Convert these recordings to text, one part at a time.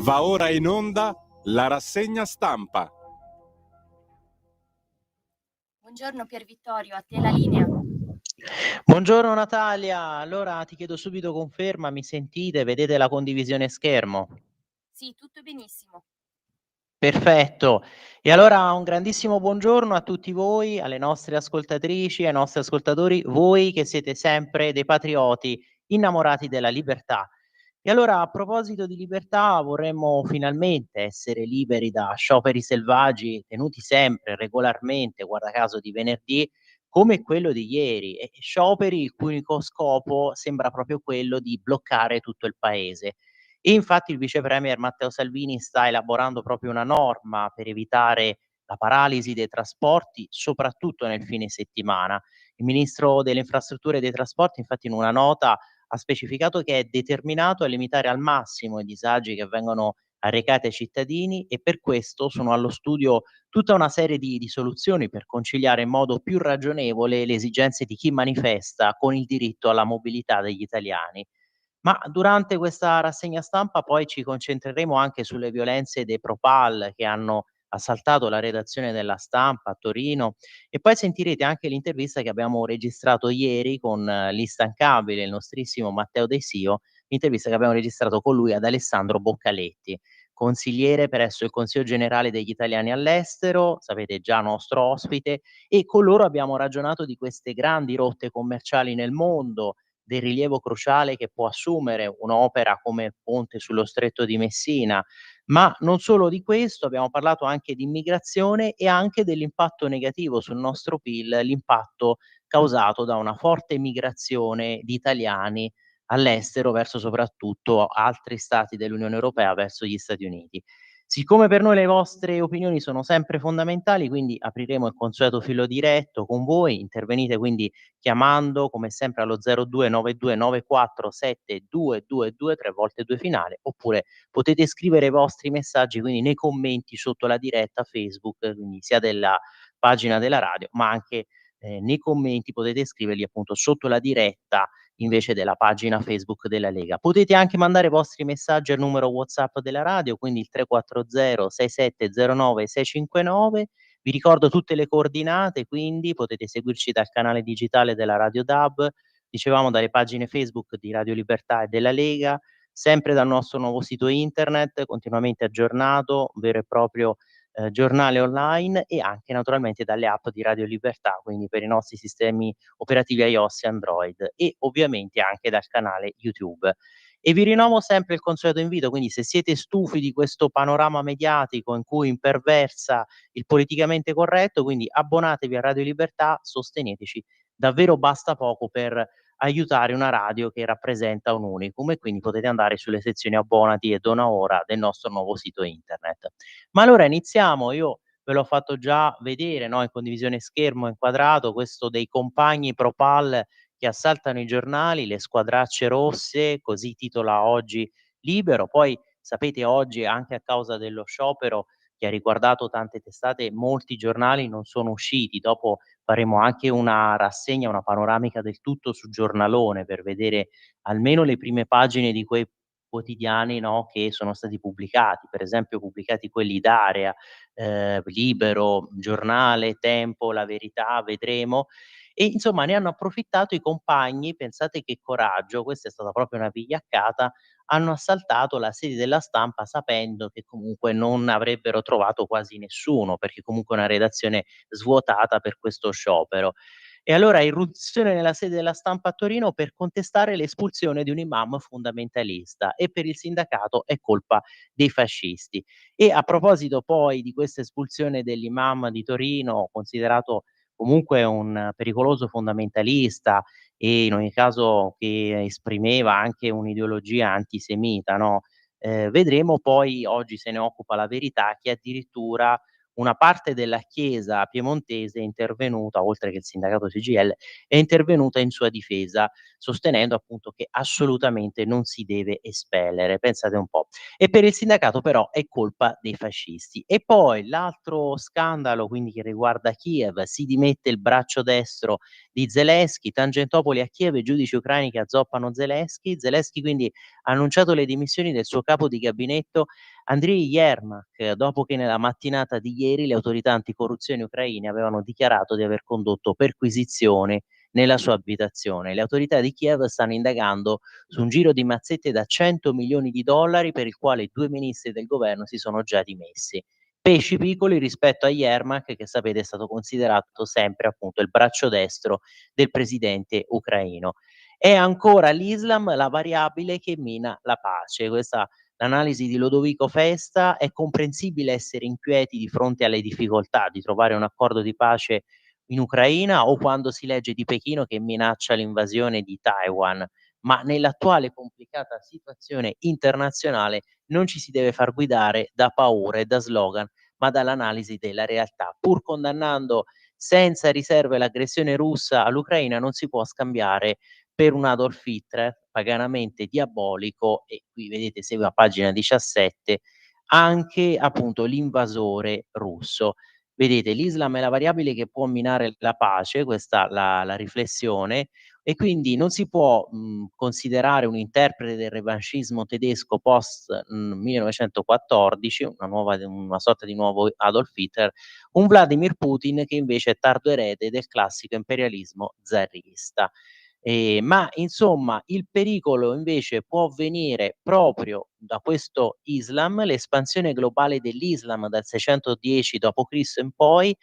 Va ora in onda la rassegna stampa. Buongiorno Pier Vittorio, a te la linea. Buongiorno Natalia, allora ti chiedo subito conferma, mi sentite? Vedete la condivisione schermo? Sì, tutto benissimo. Perfetto. E allora un grandissimo buongiorno a tutti voi, alle nostre ascoltatrici, ai nostri ascoltatori, voi che siete sempre dei patrioti innamorati della libertà. E allora a proposito di libertà vorremmo finalmente essere liberi da scioperi selvaggi tenuti sempre, regolarmente, guarda caso di venerdì, come quello di ieri, e scioperi il cui unico scopo sembra proprio quello di bloccare tutto il paese. E infatti il vice premier Matteo Salvini sta elaborando proprio una norma per evitare la paralisi dei trasporti, soprattutto nel fine settimana. Il ministro delle infrastrutture e dei trasporti, infatti, in una nota ha specificato che è determinato a limitare al massimo i disagi che vengono arrecati ai cittadini e per questo sono allo studio tutta una serie di soluzioni per conciliare in modo più ragionevole le esigenze di chi manifesta con il diritto alla mobilità degli italiani. Ma durante questa rassegna stampa poi ci concentreremo anche sulle violenze dei Pro-Pal che hanno assaltato la redazione della Stampa a Torino e poi sentirete anche l'intervista che abbiamo registrato ieri con l'instancabile, il nostrissimo Matteo De Sio, l'intervista che abbiamo registrato con lui ad Alessandro Boccaletti, consigliere presso il Consiglio generale degli italiani all'estero, sapete già nostro ospite, e con loro abbiamo ragionato di queste grandi rotte commerciali nel mondo, del rilievo cruciale che può assumere un'opera come il ponte sullo Stretto di Messina, ma non solo di questo, abbiamo parlato anche di immigrazione e anche dell'impatto negativo sul nostro PIL, l'impatto causato da una forte migrazione di italiani all'estero verso soprattutto altri stati dell'Unione Europea, verso gli Stati Uniti. Siccome per noi le vostre opinioni sono sempre fondamentali, quindi apriremo il consueto filo diretto con voi, intervenite quindi chiamando come sempre allo 0292947222 3 volte 2 finale, oppure potete scrivere i vostri messaggi quindi nei commenti sotto la diretta Facebook, quindi sia della pagina della radio, ma anche, nei commenti potete scriverli appunto sotto la diretta invece della pagina Facebook della Lega. Potete anche mandare i vostri messaggi al numero WhatsApp della radio, quindi il 340 6709 659. Vi ricordo tutte le coordinate, quindi potete seguirci dal canale digitale della Radio DAB, dicevamo dalle pagine Facebook di Radio Libertà e della Lega, sempre dal nostro nuovo sito internet continuamente aggiornato, un vero e proprio giornale online e anche naturalmente dalle app di Radio Libertà, quindi per i nostri sistemi operativi iOS e Android e ovviamente anche dal canale YouTube. E vi rinnovo sempre il consueto invito, quindi se siete stufi di questo panorama mediatico in cui imperversa il politicamente corretto, quindi abbonatevi a Radio Libertà, sosteneteci. Davvero basta poco per aiutare una radio che rappresenta un unicum e quindi potete andare sulle sezioni abbonati e dona ora del nostro nuovo sito internet. Ma allora iniziamo, io ve l'ho fatto già vedere, no, in condivisione schermo inquadrato, questo dei compagni Pro-Pal che assaltano i giornali, le squadracce rosse, così titola oggi Libero. Poi sapete oggi anche a causa dello sciopero che ha riguardato tante testate, molti giornali non sono usciti. Dopo faremo anche una rassegna, una panoramica del tutto su Giornalone per vedere almeno le prime pagine di quei quotidiani, no, che sono stati pubblicati, per esempio pubblicati quelli d'Area, Libero, Giornale, Tempo, La Verità, Vedremo e insomma ne hanno approfittato i compagni, pensate che coraggio, questa è stata proprio una vigliaccata, hanno assaltato la sede della Stampa sapendo che comunque non avrebbero trovato quasi nessuno, perché comunque è una redazione svuotata per questo sciopero. E allora irruzione nella sede della Stampa a Torino per contestare l'espulsione di un imam fondamentalista e per il sindacato è colpa dei fascisti. E a proposito poi di questa espulsione dell'imam di Torino, considerato comunque un pericoloso fondamentalista e in ogni caso che esprimeva anche un'ideologia antisemita, no, vedremo poi, oggi se ne occupa La Verità, che addirittura una parte della chiesa piemontese è intervenuta, oltre che il sindacato CGIL, è intervenuta in sua difesa, sostenendo appunto che assolutamente non si deve espellere, pensate un po'. E per il sindacato però è colpa dei fascisti. E poi l'altro scandalo, quindi che riguarda Kiev, si dimette il braccio destro di Zelensky, Tangentopoli a Kiev, i giudici ucraini che azzoppano Zelensky. Zelensky quindi ha annunciato le dimissioni del suo capo di gabinetto Andriy Yermak, dopo che nella mattinata di ieri le autorità anticorruzione ucraine avevano dichiarato di aver condotto perquisizioni nella sua abitazione. Le autorità di Kiev stanno indagando su un giro di mazzette da 100 milioni di dollari per il quale 2 ministri del governo si sono già dimessi. Pesci piccoli rispetto a Yermak, che sapete è stato considerato sempre appunto il braccio destro del presidente ucraino. È ancora l'Islam la variabile che mina la pace. Questa l'analisi di Lodovico Festa. È comprensibile essere inquieti di fronte alle difficoltà di trovare un accordo di pace in Ucraina o quando si legge di Pechino che minaccia l'invasione di Taiwan, ma nell'attuale complicata situazione internazionale non ci si deve far guidare da paure e da slogan, ma dall'analisi della realtà. Pur condannando senza riserve l'aggressione russa all'Ucraina, non si può scambiare per un Adolf Hitler paganamente diabolico, e qui vedete segue a pagina 17 anche appunto l'invasore russo. Vedete, l'Islam è la variabile che può minare la pace, questa la riflessione, e quindi non si può, considerare un interprete del revanscismo tedesco post, 1914, una sorta di nuovo Adolf Hitler, un Vladimir Putin che invece è tardo erede del classico imperialismo zarista. Ma insomma il pericolo invece può venire proprio da questo Islam. L'espansione globale dell'Islam dal 610 d.C. in poi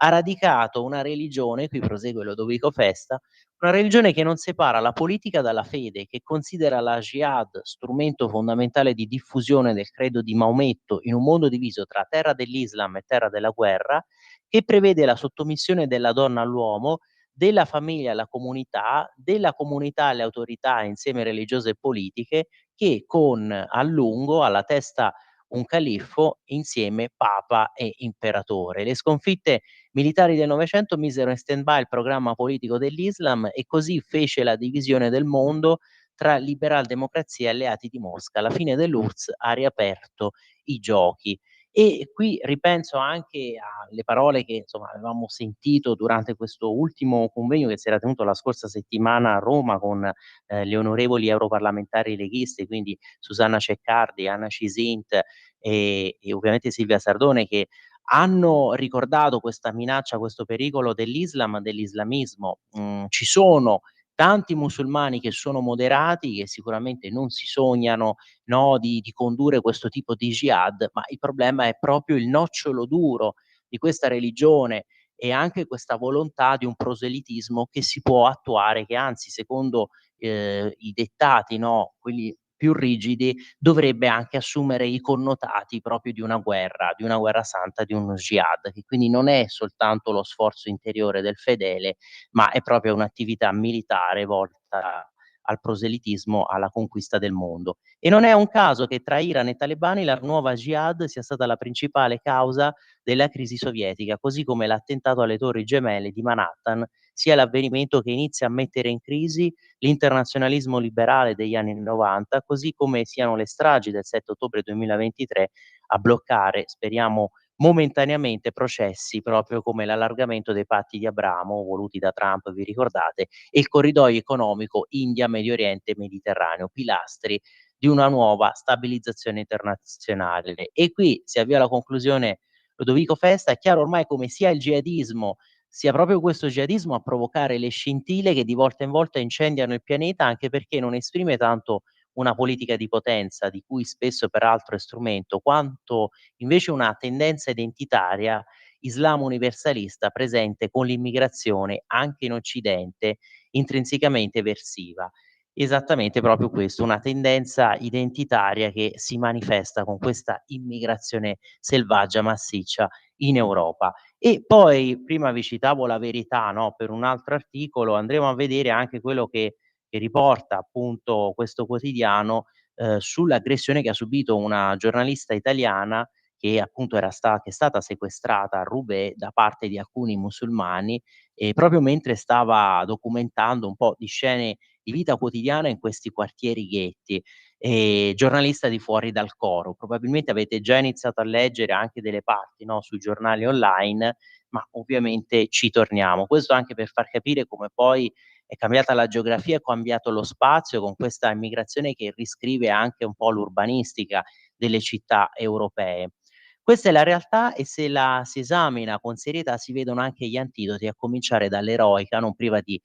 ha radicato una religione, qui prosegue Lodovico Festa, una religione che non separa la politica dalla fede, che considera la jihad strumento fondamentale di diffusione del credo di Maometto in un mondo diviso tra terra dell'Islam e terra della guerra, che prevede la sottomissione della donna all'uomo, della famiglia alla comunità, della comunità alle autorità insieme religiose e politiche, che con a lungo alla testa un califfo, insieme papa e imperatore. Le sconfitte militari del Novecento misero in stand-by il programma politico dell'Islam e così fece la divisione del mondo tra liberal democrazia e alleati di Mosca. La fine dell'URSS ha riaperto i giochi. E qui ripenso anche alle parole che insomma avevamo sentito durante questo ultimo convegno che si era tenuto la scorsa settimana a Roma con gli onorevoli europarlamentari leghisti, quindi Susanna Ceccardi, Anna Cisint e ovviamente Silvia Sardone, che hanno ricordato questa minaccia, questo pericolo dell'Islam, dell'islamismo. Ci sono tanti musulmani che sono moderati, che sicuramente non si sognano, no, di condurre questo tipo di jihad, ma il problema è proprio il nocciolo duro di questa religione e anche questa volontà di un proselitismo che si può attuare, che anzi secondo, i dettati, no, quelli più rigidi, dovrebbe anche assumere i connotati proprio di una guerra santa, di uno jihad, che quindi non è soltanto lo sforzo interiore del fedele, ma è proprio un'attività militare volta al proselitismo, alla conquista del mondo. E non è un caso che tra Iran e talebani la nuova jihad sia stata la principale causa della crisi sovietica, così come l'attentato alle Torri Gemelle di Manhattan sia l'avvenimento che inizia a mettere in crisi l'internazionalismo liberale degli anni '90, così come siano le stragi del 7 ottobre 2023 a bloccare, speriamo momentaneamente, processi proprio come l'allargamento dei patti di Abramo voluti da Trump, vi ricordate, e il corridoio economico India, Medio Oriente, Mediterraneo, pilastri di una nuova stabilizzazione internazionale. E qui si avvia alla conclusione Lodovico Festa. È chiaro ormai come sia il jihadismo, sia proprio questo jihadismo a provocare le scintille che di volta in volta incendiano il pianeta, anche perché non esprime tanto una politica di potenza, di cui spesso peraltro è strumento, quanto invece una tendenza identitaria islamo universalista presente con l'immigrazione anche in Occidente, intrinsecamente eversiva. Esattamente proprio questo, una tendenza identitaria che si manifesta con questa immigrazione selvaggia, massiccia in Europa. E poi prima vi citavo La Verità, no, per un altro articolo, andremo a vedere anche quello che riporta appunto questo quotidiano, sull'aggressione che ha subito una giornalista italiana che appunto che è stata sequestrata a Roubaix da parte di alcuni musulmani, proprio mentre stava documentando un po' di scene di vita quotidiana in questi quartieri ghetti. Giornalista di Fuori dal Coro. Probabilmente avete già iniziato a leggere anche delle parti, no, sui giornali online, ma ovviamente ci torniamo. Questo anche per far capire come poi è cambiata la geografia, è cambiato lo spazio con questa immigrazione che riscrive anche un po' l'urbanistica delle città europee. Questa è la realtà e se la si esamina con serietà si vedono anche gli antidoti, a cominciare dall'eroica, non priva di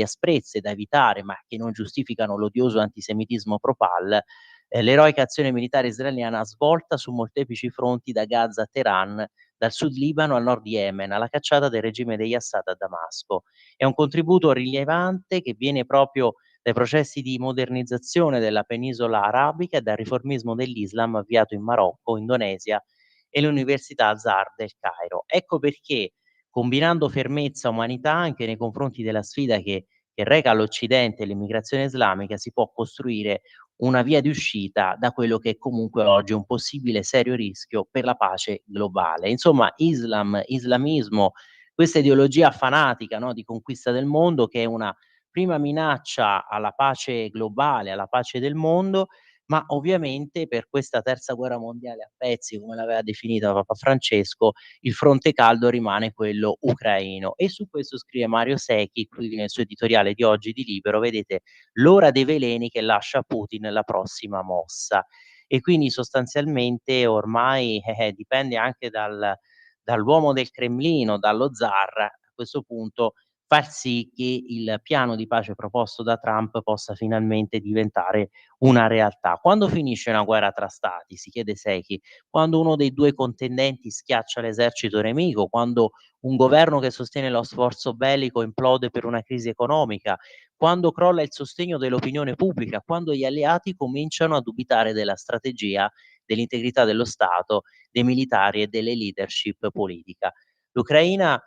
asprezze da evitare, ma che non giustificano l'odioso antisemitismo pro-Pal, l'eroica azione militare israeliana svolta su molteplici fronti da Gaza a Teheran, dal Sud Libano al Nord Yemen, alla cacciata del regime degli Assad a Damasco. È un contributo rilevante che viene proprio dai processi di modernizzazione della penisola arabica e dal riformismo dell'Islam avviato in Marocco, Indonesia e l'Università Azhar del Cairo. Ecco perché, combinando fermezza e umanità anche nei confronti della sfida che reca all'Occidente l'immigrazione islamica, si può costruire una via di uscita da quello che è comunque oggi un possibile serio rischio per la pace globale. Insomma, islamismo, questa ideologia fanatica, no, di conquista del mondo che è una prima minaccia alla pace globale, alla pace del mondo, ma ovviamente per questa terza guerra mondiale a pezzi, come l'aveva definita Papa Francesco, il fronte caldo rimane quello ucraino. E su questo scrive Mario Secchi, qui nel suo editoriale di oggi di Libero, vedete, l'ora dei veleni che lascia a Putin la prossima mossa. E quindi sostanzialmente ormai dipende anche dall'uomo del Cremlino, dallo zar, a questo punto far sì che il piano di pace proposto da Trump possa finalmente diventare una realtà. Quando finisce una guerra tra stati, si chiede Secchi, quando uno dei due contendenti schiaccia l'esercito nemico, quando un governo che sostiene lo sforzo bellico implode per una crisi economica, quando crolla il sostegno dell'opinione pubblica, quando gli alleati cominciano a dubitare della strategia, dell'integrità dello Stato, dei militari e delle leadership politica. L'Ucraina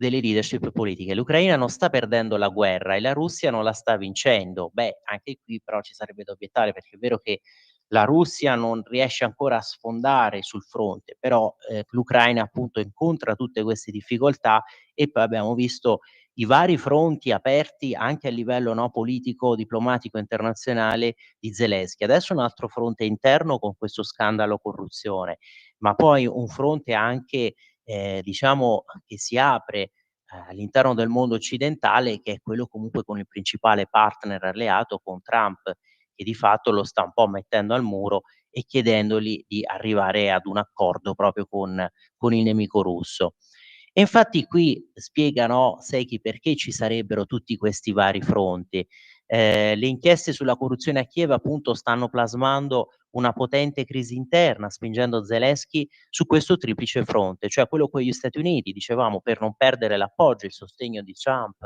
delle leadership politiche. L'Ucraina non sta perdendo la guerra e la Russia non la sta vincendo. Beh, anche qui però ci sarebbe da obiettare, perché è vero che la Russia non riesce ancora a sfondare sul fronte, però, l'Ucraina appunto incontra tutte queste difficoltà e poi abbiamo visto i vari fronti aperti anche a livello, no, politico, diplomatico internazionale di Zelensky. Adesso un altro fronte interno con questo scandalo corruzione, ma poi un fronte anche diciamo che si apre, all'interno del mondo occidentale, che è quello comunque con il principale partner alleato, con Trump, che di fatto lo sta un po' mettendo al muro e chiedendogli di arrivare ad un accordo proprio con il nemico russo. E infatti qui spiega, no, Secchi, perché ci sarebbero tutti questi vari fronti. Le inchieste sulla corruzione a Kiev appunto stanno plasmando una potente crisi interna, spingendo Zelensky su questo triplice fronte, cioè quello con gli Stati Uniti, dicevamo, per non perdere l'appoggio e il sostegno di Trump,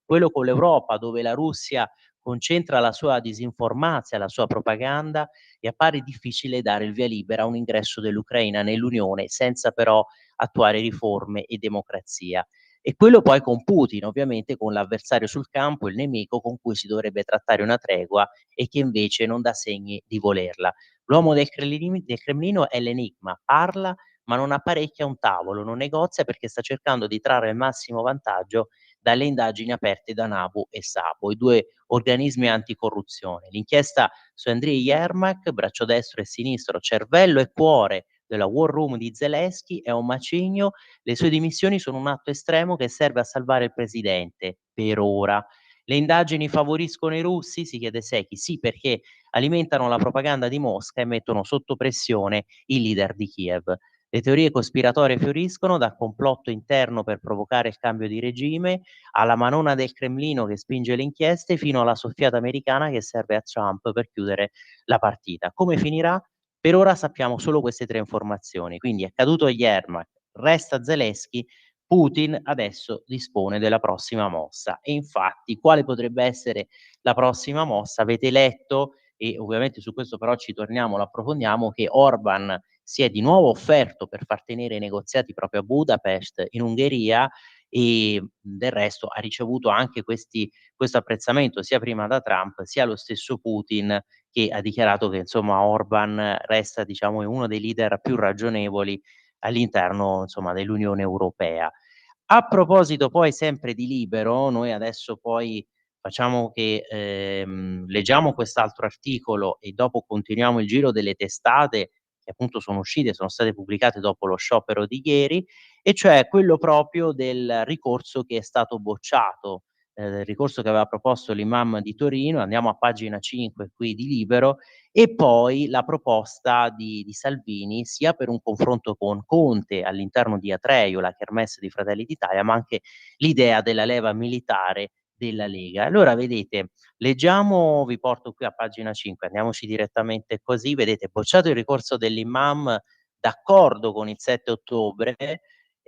quello con l'Europa, dove la Russia concentra la sua disinformazia, la sua propaganda e appare difficile dare il via libera a un ingresso dell'Ucraina nell'Unione senza però attuare riforme e democrazia. E quello poi con Putin, ovviamente con l'avversario sul campo, il nemico con cui si dovrebbe trattare una tregua e che invece non dà segni di volerla. L'uomo del Cremlino è l'enigma, parla ma non apparecchia un tavolo, non negozia perché sta cercando di trarre il massimo vantaggio dalle indagini aperte da NABU e SAPO, i 2 organismi anticorruzione. L'inchiesta su Andriy Yermak, braccio destro e sinistro, cervello e cuore della war room di Zelensky, è un macigno. Le sue dimissioni sono un atto estremo che serve a salvare il presidente, per ora. Le indagini favoriscono i russi? Si chiede Secchi. Sì, perché alimentano la propaganda di Mosca e mettono sotto pressione i leader di Kiev. Le teorie cospiratorie fioriscono, dal complotto interno per provocare il cambio di regime, alla manona del Cremlino che spinge le inchieste, fino alla soffiata americana che serve a Trump per chiudere la partita. Come finirà? Per ora sappiamo solo queste 3 informazioni. Quindi è caduto Yermak, resta Zelensky, Putin adesso dispone della prossima mossa. E infatti quale potrebbe essere la prossima mossa? Avete letto, e ovviamente su questo però ci torniamo, lo approfondiamo, che Orban si è di nuovo offerto per far tenere i negoziati proprio a Budapest, in Ungheria, e del resto ha ricevuto anche questo apprezzamento sia prima da Trump, sia lo stesso Putin, che ha dichiarato che insomma Orban resta, diciamo, uno dei leader più ragionevoli all'interno, insomma, dell'Unione Europea. A proposito poi sempre di Libero, noi adesso poi facciamo che, leggiamo quest'altro articolo e dopo continuiamo il giro delle testate che appunto sono state pubblicate dopo lo sciopero di ieri, e cioè quello proprio del ricorso che è stato bocciato, del ricorso che aveva proposto l'imam di Torino, andiamo a pagina 5 qui di Libero, e poi la proposta di Salvini, sia per un confronto con Conte all'interno di Atreio, la kermesse di Fratelli d'Italia, ma anche l'idea della leva militare della Lega. Allora vedete, leggiamo, vi porto qui a pagina 5, andiamoci direttamente così, vedete: bocciato il ricorso dell'imam, d'accordo con il 7 ottobre,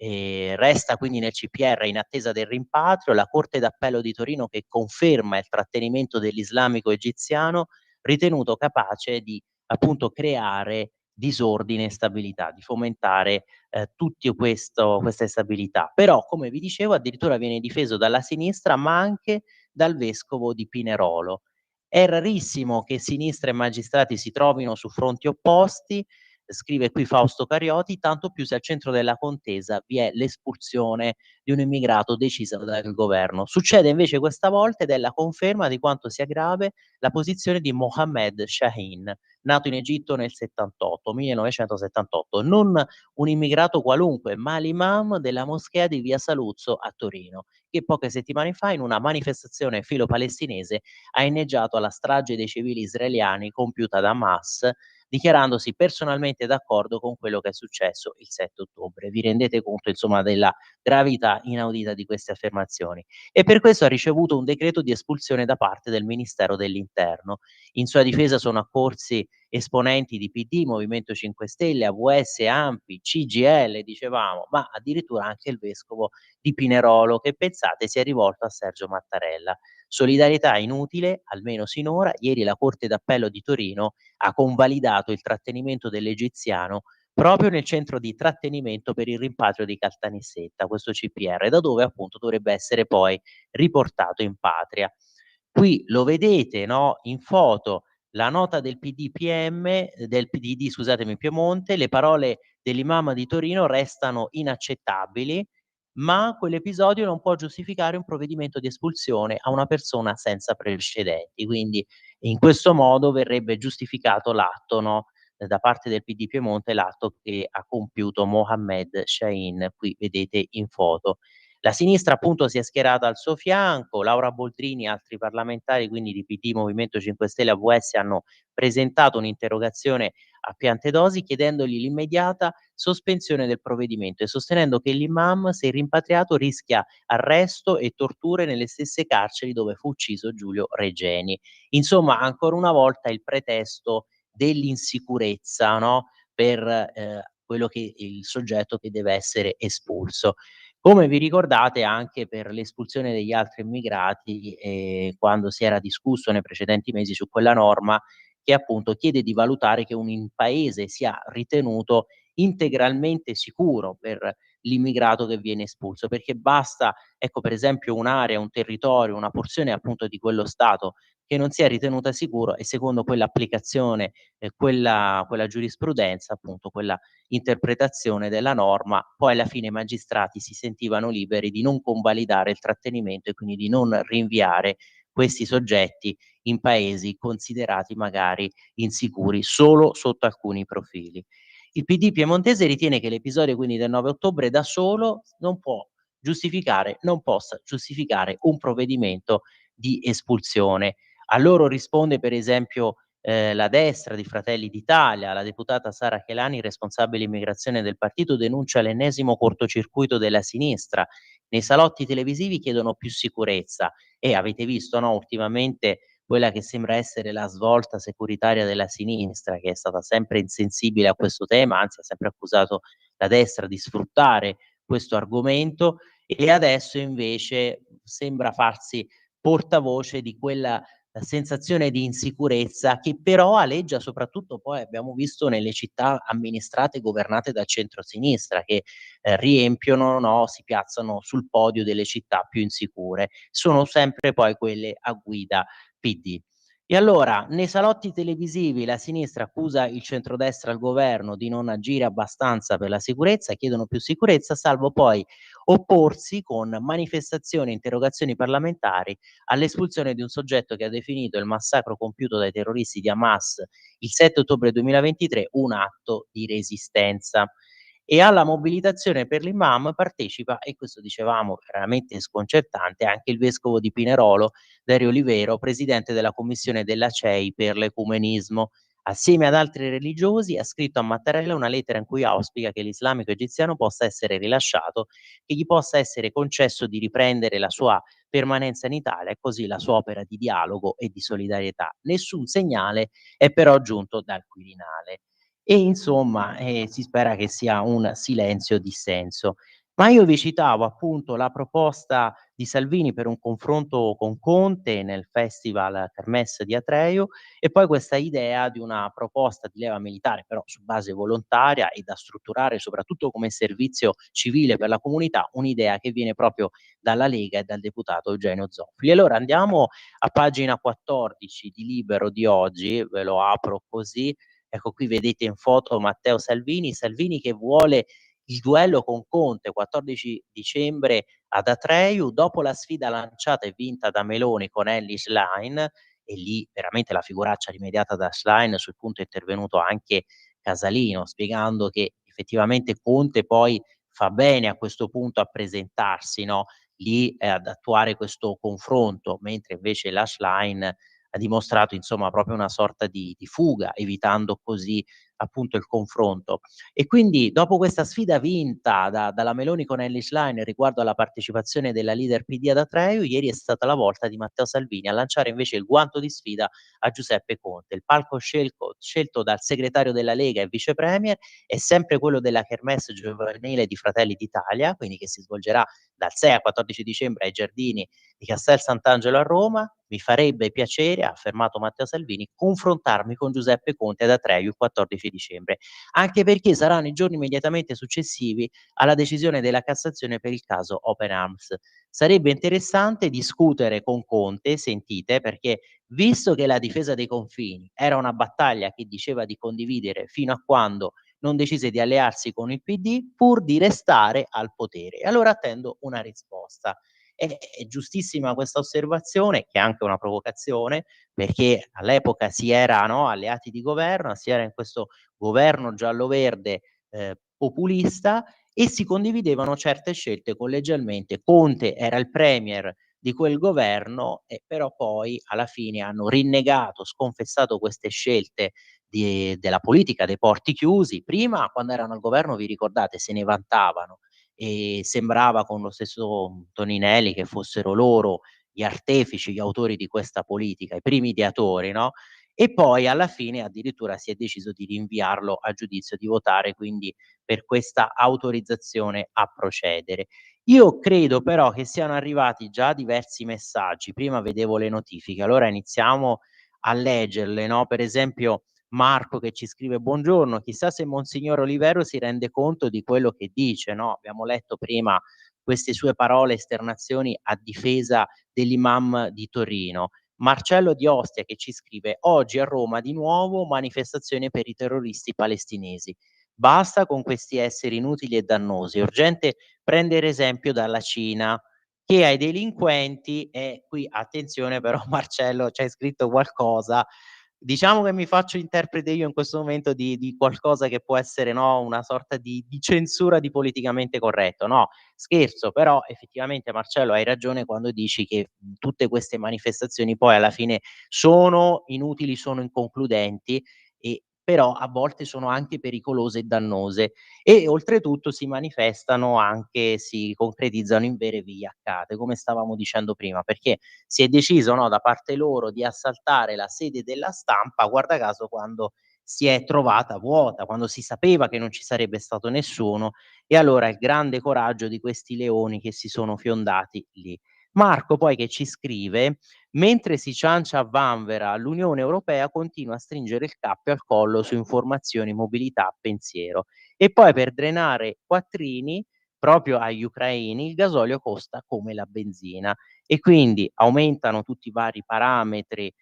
resta quindi nel CPR in attesa del rimpatrio. La Corte d'Appello di Torino che conferma il trattenimento dell'islamico egiziano, ritenuto capace di appunto creare disordine e instabilità, di fomentare tutti questa instabilità. Però, come vi dicevo, addirittura viene difeso dalla sinistra, ma anche dal vescovo di Pinerolo. È rarissimo che sinistra e magistrati si trovino su fronti opposti, scrive qui Fausto Carioti, tanto più se al centro della contesa vi è l'espulsione di un immigrato decisa dal governo. Succede invece questa volta, ed è la conferma di quanto sia grave la posizione di Mohammed Shahin, nato in Egitto nel 1978, non un immigrato qualunque, ma l'imam della moschea di Via Saluzzo a Torino, che poche settimane fa in una manifestazione filo-palestinese ha inneggiato alla strage dei civili israeliani compiuta da Hamas, dichiarandosi personalmente d'accordo con quello che è successo il 7 ottobre. Vi rendete conto, insomma, della gravità inaudita di queste affermazioni? E per questo ha ricevuto un decreto di espulsione da parte del Ministero dell'Interno. In sua difesa sono accorsi esponenti di PD, Movimento 5 Stelle, AVS, ANPI, CGIL, dicevamo, ma addirittura anche il vescovo di Pinerolo, che pensate si è rivolto a Sergio Mattarella. Solidarietà inutile, almeno sinora. Ieri la Corte d'Appello di Torino ha convalidato il trattenimento dell'egiziano proprio nel centro di trattenimento per il rimpatrio di Caltanissetta, questo CPR, da dove appunto dovrebbe essere poi riportato in patria. Qui lo vedete, no, in foto, la nota del del PDD, scusatemi, Piemonte, le parole dell'imam di Torino restano inaccettabili, ma quell'episodio non può giustificare un provvedimento di espulsione a una persona senza precedenti. Quindi in questo modo verrebbe giustificato l'atto, no, da parte del PD Piemonte, l'atto che ha compiuto Mohammed Shahin, qui vedete in foto. La sinistra appunto si è schierata al suo fianco, Laura Boldrini e altri parlamentari, quindi di PD, Movimento 5 Stelle, AVS, hanno presentato un'interrogazione a Piantedosi chiedendogli l'immediata sospensione del provvedimento e sostenendo che l'imam, se rimpatriato, rischia arresto e torture nelle stesse carceri dove fu ucciso Giulio Regeni. Insomma, ancora una volta il pretesto dell'insicurezza, no, per quello che il soggetto che deve essere espulso. Come vi ricordate anche per l'espulsione degli altri immigrati, quando si era discusso nei precedenti mesi su quella norma che appunto chiede di valutare che paese sia ritenuto integralmente sicuro per l'immigrato che viene espulso, perché basta, ecco, per esempio un'area, un territorio, una porzione appunto di quello Stato che non sia ritenuta sicuro e secondo quell'applicazione, quella giurisprudenza, appunto quella interpretazione della norma, poi alla fine i magistrati si sentivano liberi di non convalidare il trattenimento e quindi di non rinviare questi soggetti in paesi considerati magari insicuri solo sotto alcuni profili. Il PD piemontese ritiene che l'episodio quindi del 9 ottobre da solo non possa giustificare un provvedimento di espulsione. A loro risponde per esempio la destra di Fratelli d'Italia, la deputata Sara Chelani, responsabile immigrazione del partito, denuncia l'ennesimo cortocircuito della sinistra. Nei salotti televisivi chiedono più sicurezza e avete visto, no, ultimamente quella che sembra essere la svolta securitaria della sinistra, che è stata sempre insensibile a questo tema, anzi ha sempre accusato la destra di sfruttare questo argomento e adesso invece sembra farsi portavoce di quella sensazione di insicurezza che però aleggia soprattutto poi abbiamo visto nelle città amministrate e governate dal centrosinistra che riempiono, no, si piazzano sul podio delle città più insicure. Sono sempre poi quelle a guida PD. E allora, nei salotti televisivi la sinistra accusa il centrodestra al governo di non agire abbastanza per la sicurezza, chiedono più sicurezza, salvo poi opporsi con manifestazioni e interrogazioni parlamentari all'espulsione di un soggetto che ha definito il massacro compiuto dai terroristi di Hamas il 7 ottobre 2023 un atto di resistenza. e alla mobilitazione per l'imam partecipa, e questo dicevamo veramente sconcertante, anche il vescovo di Pinerolo, Dario Olivero, presidente della commissione della CEI per l'ecumenismo. Assieme ad altri religiosi ha scritto a Mattarella una lettera in cui auspica che l'islamico egiziano possa essere rilasciato, che gli possa essere concesso di riprendere la sua permanenza in Italia e così la sua opera di dialogo e di solidarietà. Nessun segnale è però giunto dal Quirinale. E insomma, si spera che sia un silenzio dissenso. Ma io vi citavo appunto la proposta di Salvini per un confronto con Conte nel festival Kermesse di Atreio, e poi questa idea di una proposta di leva militare, però su base volontaria e da strutturare soprattutto come servizio civile per la comunità, un'idea che viene proprio dalla Lega e dal deputato Eugenio Zoffoli. Allora andiamo a pagina 14 di Libero di oggi, ve lo apro così. Ecco, qui vedete in foto Matteo Salvini, Salvini che vuole il duello con Conte 14 dicembre ad Atreju, dopo la sfida lanciata e vinta da Meloni con Elly Schlein, e lì veramente la figuraccia rimediata da Schlein, sul punto è intervenuto anche Casalino, spiegando che effettivamente Conte poi fa bene a questo punto a presentarsi, no, lì, ad attuare questo confronto, mentre invece la Schlein ha dimostrato insomma proprio una sorta di fuga, evitando così appunto il confronto. E quindi dopo questa sfida vinta dalla Meloni con Elly Schlein riguardo alla partecipazione della leader PD ad Atreju, ieri è stata la volta di Matteo Salvini a lanciare invece il guanto di sfida a Giuseppe Conte. Il palco scelto dal segretario della Lega e vice premier è sempre quello della Kermesse giovanile di Fratelli d'Italia, quindi che si svolgerà dal 6 al 14 dicembre ai giardini di Castel Sant'Angelo a Roma. Mi farebbe piacere, ha affermato Matteo Salvini, confrontarmi con Giuseppe Conte ad Atreju il 14 dicembre, anche perché saranno i giorni immediatamente successivi alla decisione della Cassazione per il caso Open Arms. Sarebbe interessante discutere con Conte, sentite, perché visto che la difesa dei confini era una battaglia che diceva di condividere fino a quando non decise di allearsi con il PD pur di restare al potere. E allora attendo una risposta. È giustissima questa osservazione, che è anche una provocazione, perché all'epoca si era, no, alleati di governo, si era in questo governo giallo-verde populista, e si condividevano certe scelte collegialmente. Conte era il premier di quel governo, e però poi alla fine hanno rinnegato, sconfessato queste scelte della politica dei porti chiusi. Prima, quando erano al governo, vi ricordate, se ne vantavano e sembrava con lo stesso Toninelli che fossero loro gli artefici, gli autori di questa politica, i primi ideatori, no, e poi alla fine addirittura si è deciso di rinviarlo a giudizio, di votare quindi per questa autorizzazione a procedere. Io credo però che siano arrivati già diversi messaggi, prima vedevo le notifiche, allora iniziamo a leggerle, no, per esempio Marco che ci scrive: "Buongiorno, chissà se Monsignor Olivero si rende conto di quello che dice", no, abbiamo letto prima queste sue parole, esternazioni a difesa dell'imam di Torino. Marcello di Ostia che ci scrive: "Oggi a Roma di nuovo manifestazione per i terroristi palestinesi. Basta con questi esseri inutili e dannosi, è urgente prendere esempio dalla Cina, che ai delinquenti", e qui attenzione però Marcello c'hai scritto qualcosa, diciamo che mi faccio interprete io in questo momento di qualcosa che può essere, no, una sorta di censura di politicamente corretto. No, scherzo, però effettivamente Marcello hai ragione quando dici che, tutte queste manifestazioni poi alla fine sono inutili, sono inconcludenti, e però a volte sono anche pericolose e dannose, e oltretutto si manifestano anche, si concretizzano in vere vigliaccate, come stavamo dicendo prima, perché si è deciso, no, da parte loro di assaltare la sede della stampa, guarda caso quando si è trovata vuota, quando si sapeva che non ci sarebbe stato nessuno, e allora il grande coraggio di questi leoni che si sono fiondati lì. Marco poi che ci scrive: "Mentre si ciancia a vanvera, l'Unione Europea continua a stringere il cappio al collo su informazioni, mobilità, pensiero. E poi per drenare quattrini proprio agli ucraini il gasolio costa come la benzina, e quindi aumentano tutti i vari parametri,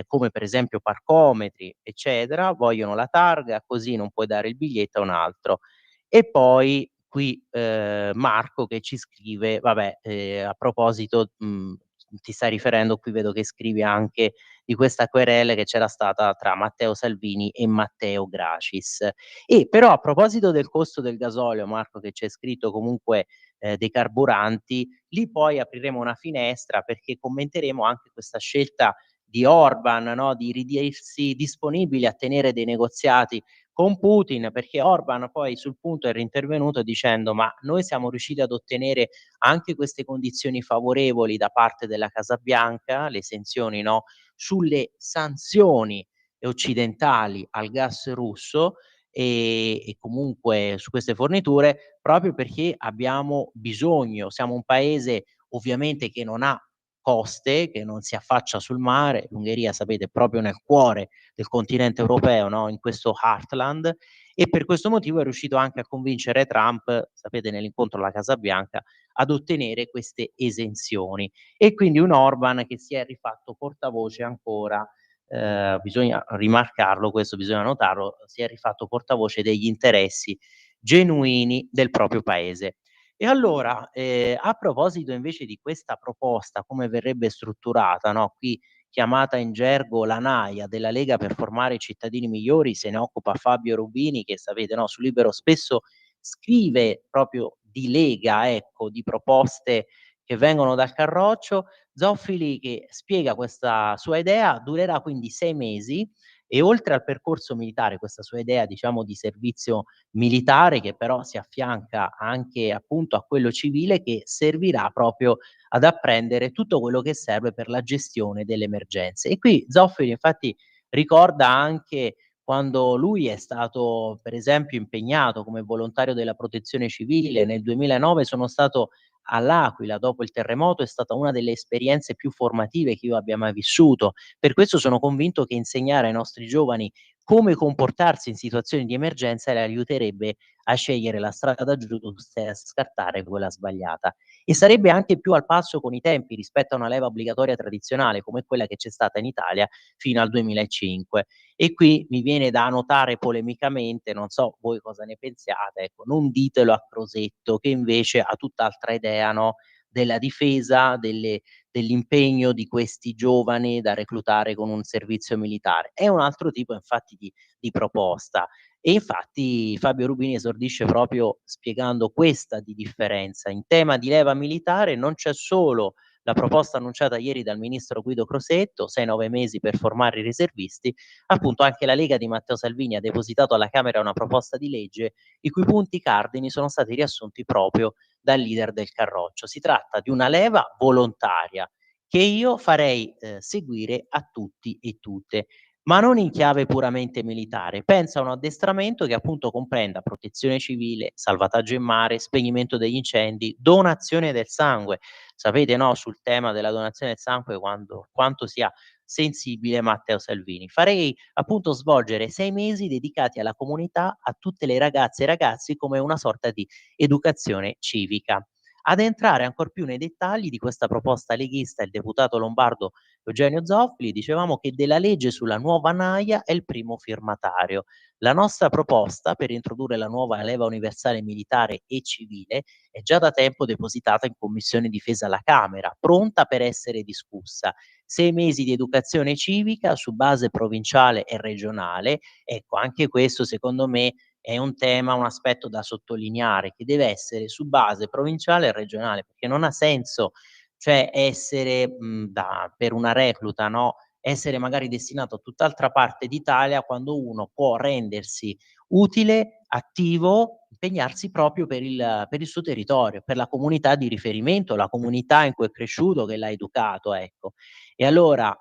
come per esempio parcometri, eccetera, vogliono la targa, così non puoi dare il biglietto a un altro". E poi qui, Marco che ci scrive, vabbè, a proposito, ti stai riferendo, qui vedo che scrivi anche di questa querela che c'era stata tra Matteo Salvini e Matteo Gracis. E però a proposito del costo del gasolio, Marco, che c'è scritto comunque dei carburanti, lì poi apriremo una finestra perché commenteremo anche questa scelta di Orban, no, di ridirsi disponibili a tenere dei negoziati con Putin, perché Orban poi sul punto è rintervenuto dicendo: "Ma noi siamo riusciti ad ottenere anche queste condizioni favorevoli da parte della Casa Bianca, le esenzioni, no, sulle sanzioni occidentali al gas russo e comunque su queste forniture, proprio perché abbiamo bisogno, siamo un paese ovviamente che non ha coste, che non si affaccia sul mare, l'Ungheria sapete è proprio nel cuore del continente europeo, no, in questo heartland, e per questo motivo è riuscito anche a convincere Trump, sapete nell'incontro alla Casa Bianca, ad ottenere queste esenzioni. E quindi un Orban che si è rifatto portavoce ancora, bisogna rimarcarlo questo, bisogna notarlo, si è rifatto portavoce degli interessi genuini del proprio paese. E allora, a proposito invece di questa proposta, come verrebbe strutturata, no, qui chiamata in gergo la NAIA della Lega per formare cittadini migliori, se ne occupa Fabio Rubini che sapete, no, su Libero spesso scrive proprio di Lega, ecco, di proposte che vengono dal Carroccio. Zoffili che spiega questa sua idea durerà quindi 6 mesi e oltre al percorso militare, questa sua idea diciamo di servizio militare che però si affianca anche appunto a quello civile che servirà proprio ad apprendere tutto quello che serve per la gestione delle emergenze. E qui Zoffoli infatti ricorda anche quando lui è stato per esempio impegnato come volontario della protezione civile, nel 2009 sono stato all'Aquila dopo il terremoto, è stata una delle esperienze più formative che io abbia mai vissuto. Per questo sono convinto che insegnare ai nostri giovani come comportarsi in situazioni di emergenza le aiuterebbe a scegliere la strada giusta e a scartare quella sbagliata. E sarebbe anche più al passo con i tempi rispetto a una leva obbligatoria tradizionale come quella che c'è stata in Italia fino al 2005. E qui mi viene da notare polemicamente, non so voi cosa ne pensiate, ecco, non ditelo a Crosetto che invece ha tutt'altra idea, no, della difesa, dell'impegno di questi giovani da reclutare con un servizio militare. È un altro tipo infatti di proposta. E infatti Fabio Rubini esordisce proprio spiegando questa di differenza. In tema di leva militare non c'è solo la proposta annunciata ieri dal ministro Guido Crosetto, 6-9 mesi per formare i riservisti, appunto anche la Lega di Matteo Salvini ha depositato alla Camera una proposta di legge i cui punti cardini sono stati riassunti proprio dal leader del Carroccio. Si tratta di una leva volontaria che io farei seguire a tutti e tutte, ma non in chiave puramente militare. Pensa a un addestramento che appunto comprenda protezione civile, salvataggio in mare, spegnimento degli incendi, donazione del sangue. Sapete, no, sul tema della donazione del sangue quanto sia sensibile Matteo Salvini. Farei appunto svolgere 6 mesi dedicati alla comunità, a tutte le ragazze e ragazzi come una sorta di educazione civica. Ad entrare ancor più nei dettagli di questa proposta leghista il deputato lombardo Eugenio Zoffoli, dicevamo che della legge sulla nuova NAIA è il primo firmatario. La nostra proposta per introdurre la nuova leva universale militare e civile è già da tempo depositata in Commissione Difesa alla Camera, pronta per essere discussa. 6 mesi di educazione civica su base provinciale e regionale, ecco anche questo secondo me è un tema, un aspetto da sottolineare, che deve essere su base provinciale e regionale, perché non ha senso, cioè essere, da per una recluta, no, essere magari destinato a tutt'altra parte d'Italia quando uno può rendersi utile, attivo, impegnarsi proprio per il suo territorio, per la comunità di riferimento, la comunità in cui è cresciuto, che l'ha educato, ecco. E allora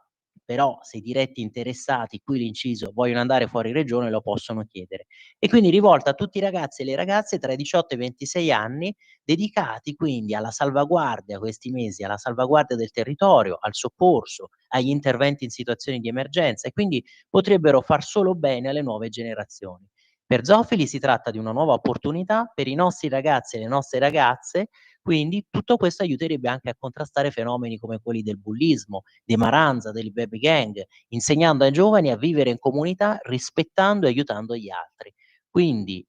però se i diretti interessati, qui l'inciso, vogliono andare fuori regione lo possono chiedere. E quindi rivolta a tutti i ragazzi e le ragazze tra i 18 e i 26 anni, dedicati quindi alla salvaguardia questi mesi, alla salvaguardia del territorio, al soccorso, agli interventi in situazioni di emergenza e quindi potrebbero far solo bene alle nuove generazioni. Per Zoffili si tratta di una nuova opportunità per i nostri ragazzi e le nostre ragazze, quindi tutto questo aiuterebbe anche a contrastare fenomeni come quelli del bullismo, di maranza, delle baby gang, insegnando ai giovani a vivere in comunità rispettando e aiutando gli altri. Quindi,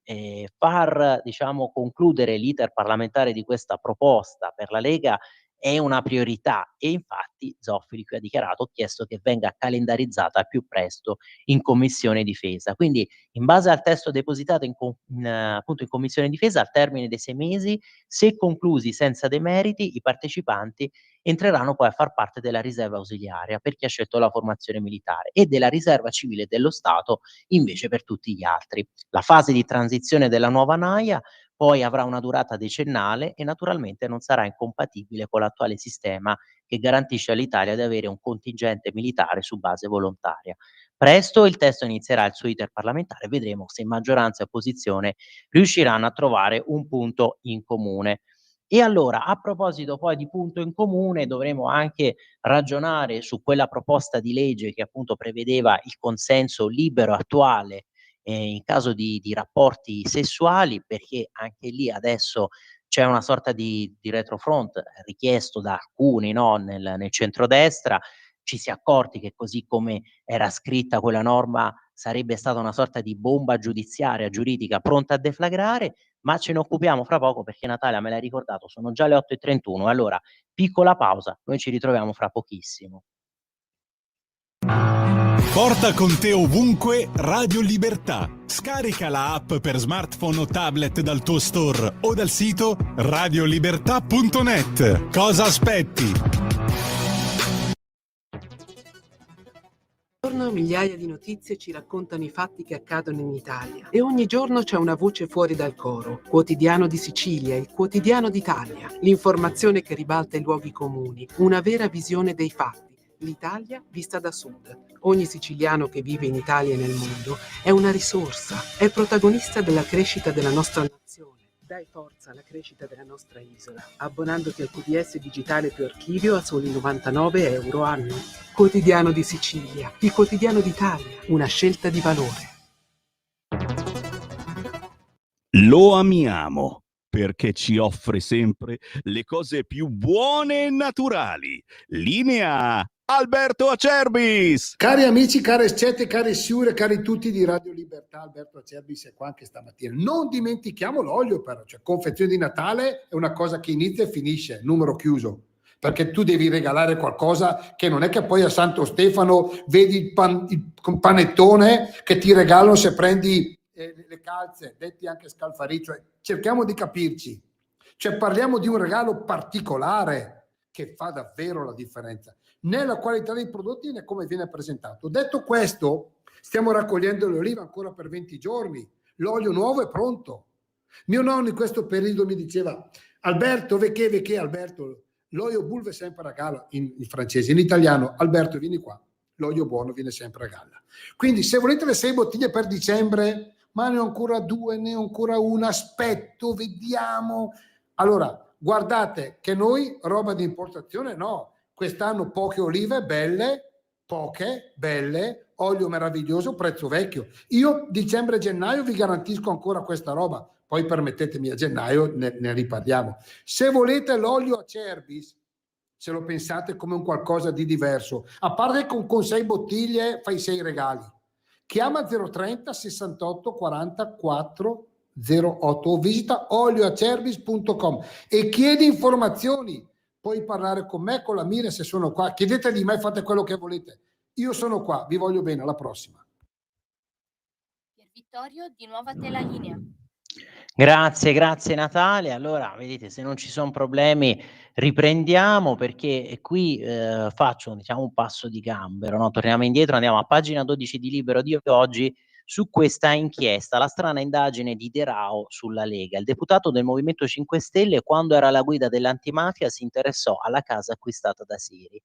far diciamo concludere l'iter parlamentare di questa proposta per la Lega è una priorità e infatti Zoffoli qui ha dichiarato: "Ho chiesto che venga calendarizzata al più presto in Commissione Difesa". Quindi in base al testo depositato appunto in Commissione Difesa, al termine dei 6 mesi, se conclusi senza demeriti, i partecipanti entreranno poi a far parte della riserva ausiliaria per chi ha scelto la formazione militare e della riserva civile dello Stato invece per tutti gli altri. La fase di transizione della nuova NAIA poi avrà una durata decennale e naturalmente non sarà incompatibile con l'attuale sistema che garantisce all'Italia di avere un contingente militare su base volontaria. Presto il testo inizierà il suo iter parlamentare e vedremo se maggioranza e opposizione riusciranno a trovare un punto in comune. E allora, a proposito poi di punto in comune, dovremo anche ragionare su quella proposta di legge che appunto prevedeva il consenso libero attuale, in caso di rapporti sessuali, perché anche lì adesso c'è una sorta di retrofront richiesto da alcuni, no, nel centrodestra. Ci si è accorti che così come era scritta quella norma sarebbe stata una sorta di bomba giudiziaria, giuridica pronta a deflagrare, ma ce ne occupiamo fra poco perché Natalia me l'hai ricordato, sono già le 8:31. Allora, piccola pausa, noi ci ritroviamo fra pochissimo. Porta con te ovunque Radio Libertà. Scarica la app per smartphone o tablet dal tuo store o dal sito radiolibertà.net. Cosa aspetti? Ogni giorno migliaia di notizie ci raccontano i fatti che accadono in Italia e ogni giorno c'è una voce fuori dal coro. Quotidiano di Sicilia, il quotidiano d'Italia, l'informazione che ribalta i luoghi comuni, una vera visione dei fatti. L'Italia vista da sud. Ogni siciliano che vive in Italia e nel mondo è una risorsa, è protagonista della crescita della nostra nazione. Dai forza alla crescita della nostra isola, abbonandoti al QDS digitale più archivio a soli 99 euro anno. Quotidiano di Sicilia, il quotidiano d'Italia, una scelta di valore. Lo amiamo perché ci offre sempre le cose più buone e naturali. Linea Alberto Acerbis! Cari amici, care scette, cari siure, cari tutti di Radio Libertà, Alberto Acerbis è qua anche stamattina. Non dimentichiamo l'olio però, cioè confezione di Natale è una cosa che inizia e finisce, numero chiuso. Perché tu devi regalare qualcosa che non è che poi a Santo Stefano vedi il panettone che ti regalano se prendi le calze, detti anche scalfariccio. Cerchiamo di capirci, cioè parliamo di un regalo particolare che fa davvero la differenza né la qualità dei prodotti né come viene presentato. Detto questo, stiamo raccogliendo le olive ancora per 20 giorni, l'olio nuovo è pronto. Mio nonno in questo periodo mi diceva: Alberto, vecché Alberto, l'olio bulvo è sempre a galla in francese, in italiano Alberto vieni qua, l'olio buono viene sempre a galla. Quindi se volete le 6 bottiglie per dicembre, ma ne ho ancora 2, ne ho ancora una, aspetto, vediamo. Allora, guardate che noi roba di importazione no, quest'anno poche olive belle, poche belle, olio meraviglioso, prezzo vecchio. Io dicembre-gennaio vi garantisco ancora questa roba, poi permettetemi a gennaio ne riparliamo. Se volete l'olio Acerbis, se lo pensate come un qualcosa di diverso, a parte con 6 bottiglie fai 6 regali. Chiama 030 68 44 08 o visita olioacerbis.com e chiedi informazioni. Puoi parlare con me, con la Mire, se sono qua. Chiedete di me, fate quello che volete. Io sono qua, vi voglio bene, alla prossima. Pier Vittorio, di nuovo a te la linea. Grazie Natalia. Allora, vedete, se non ci son problemi riprendiamo perché qui, faccio diciamo un passo di gambero, no, torniamo indietro, andiamo a pagina 12 di Libero di oggi su questa inchiesta, la strana indagine di De Rao sulla Lega. Il deputato del Movimento 5 Stelle, quando era alla guida dell'antimafia, si interessò alla casa acquistata da Siri.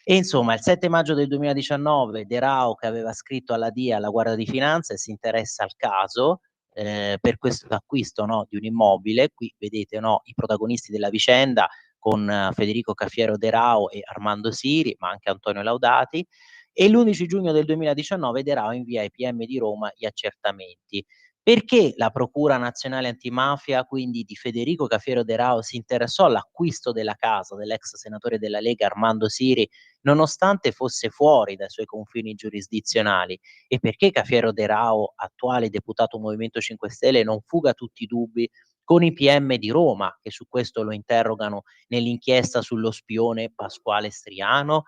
E insomma, il 7 maggio del 2019 De Rao, che aveva scritto alla DIA, alla Guardia di Finanza, si interessa al caso, per questo acquisto, no, di un immobile. Qui vedete, no, i protagonisti della vicenda con Federico Cafiero De Rao e Armando Siri, ma anche Antonio Laudati. E l'11 giugno del 2019 De Rao invia ai PM di Roma gli accertamenti. Perché la Procura Nazionale Antimafia, quindi di Federico Cafiero De Rao, si interessò all'acquisto della casa dell'ex senatore della Lega Armando Siri, nonostante fosse fuori dai suoi confini giurisdizionali? E perché Cafiero De Rao, attuale deputato Movimento 5 Stelle, non fuga tutti i dubbi con i PM di Roma, che su questo lo interrogano nell'inchiesta sullo spione Pasquale Striano.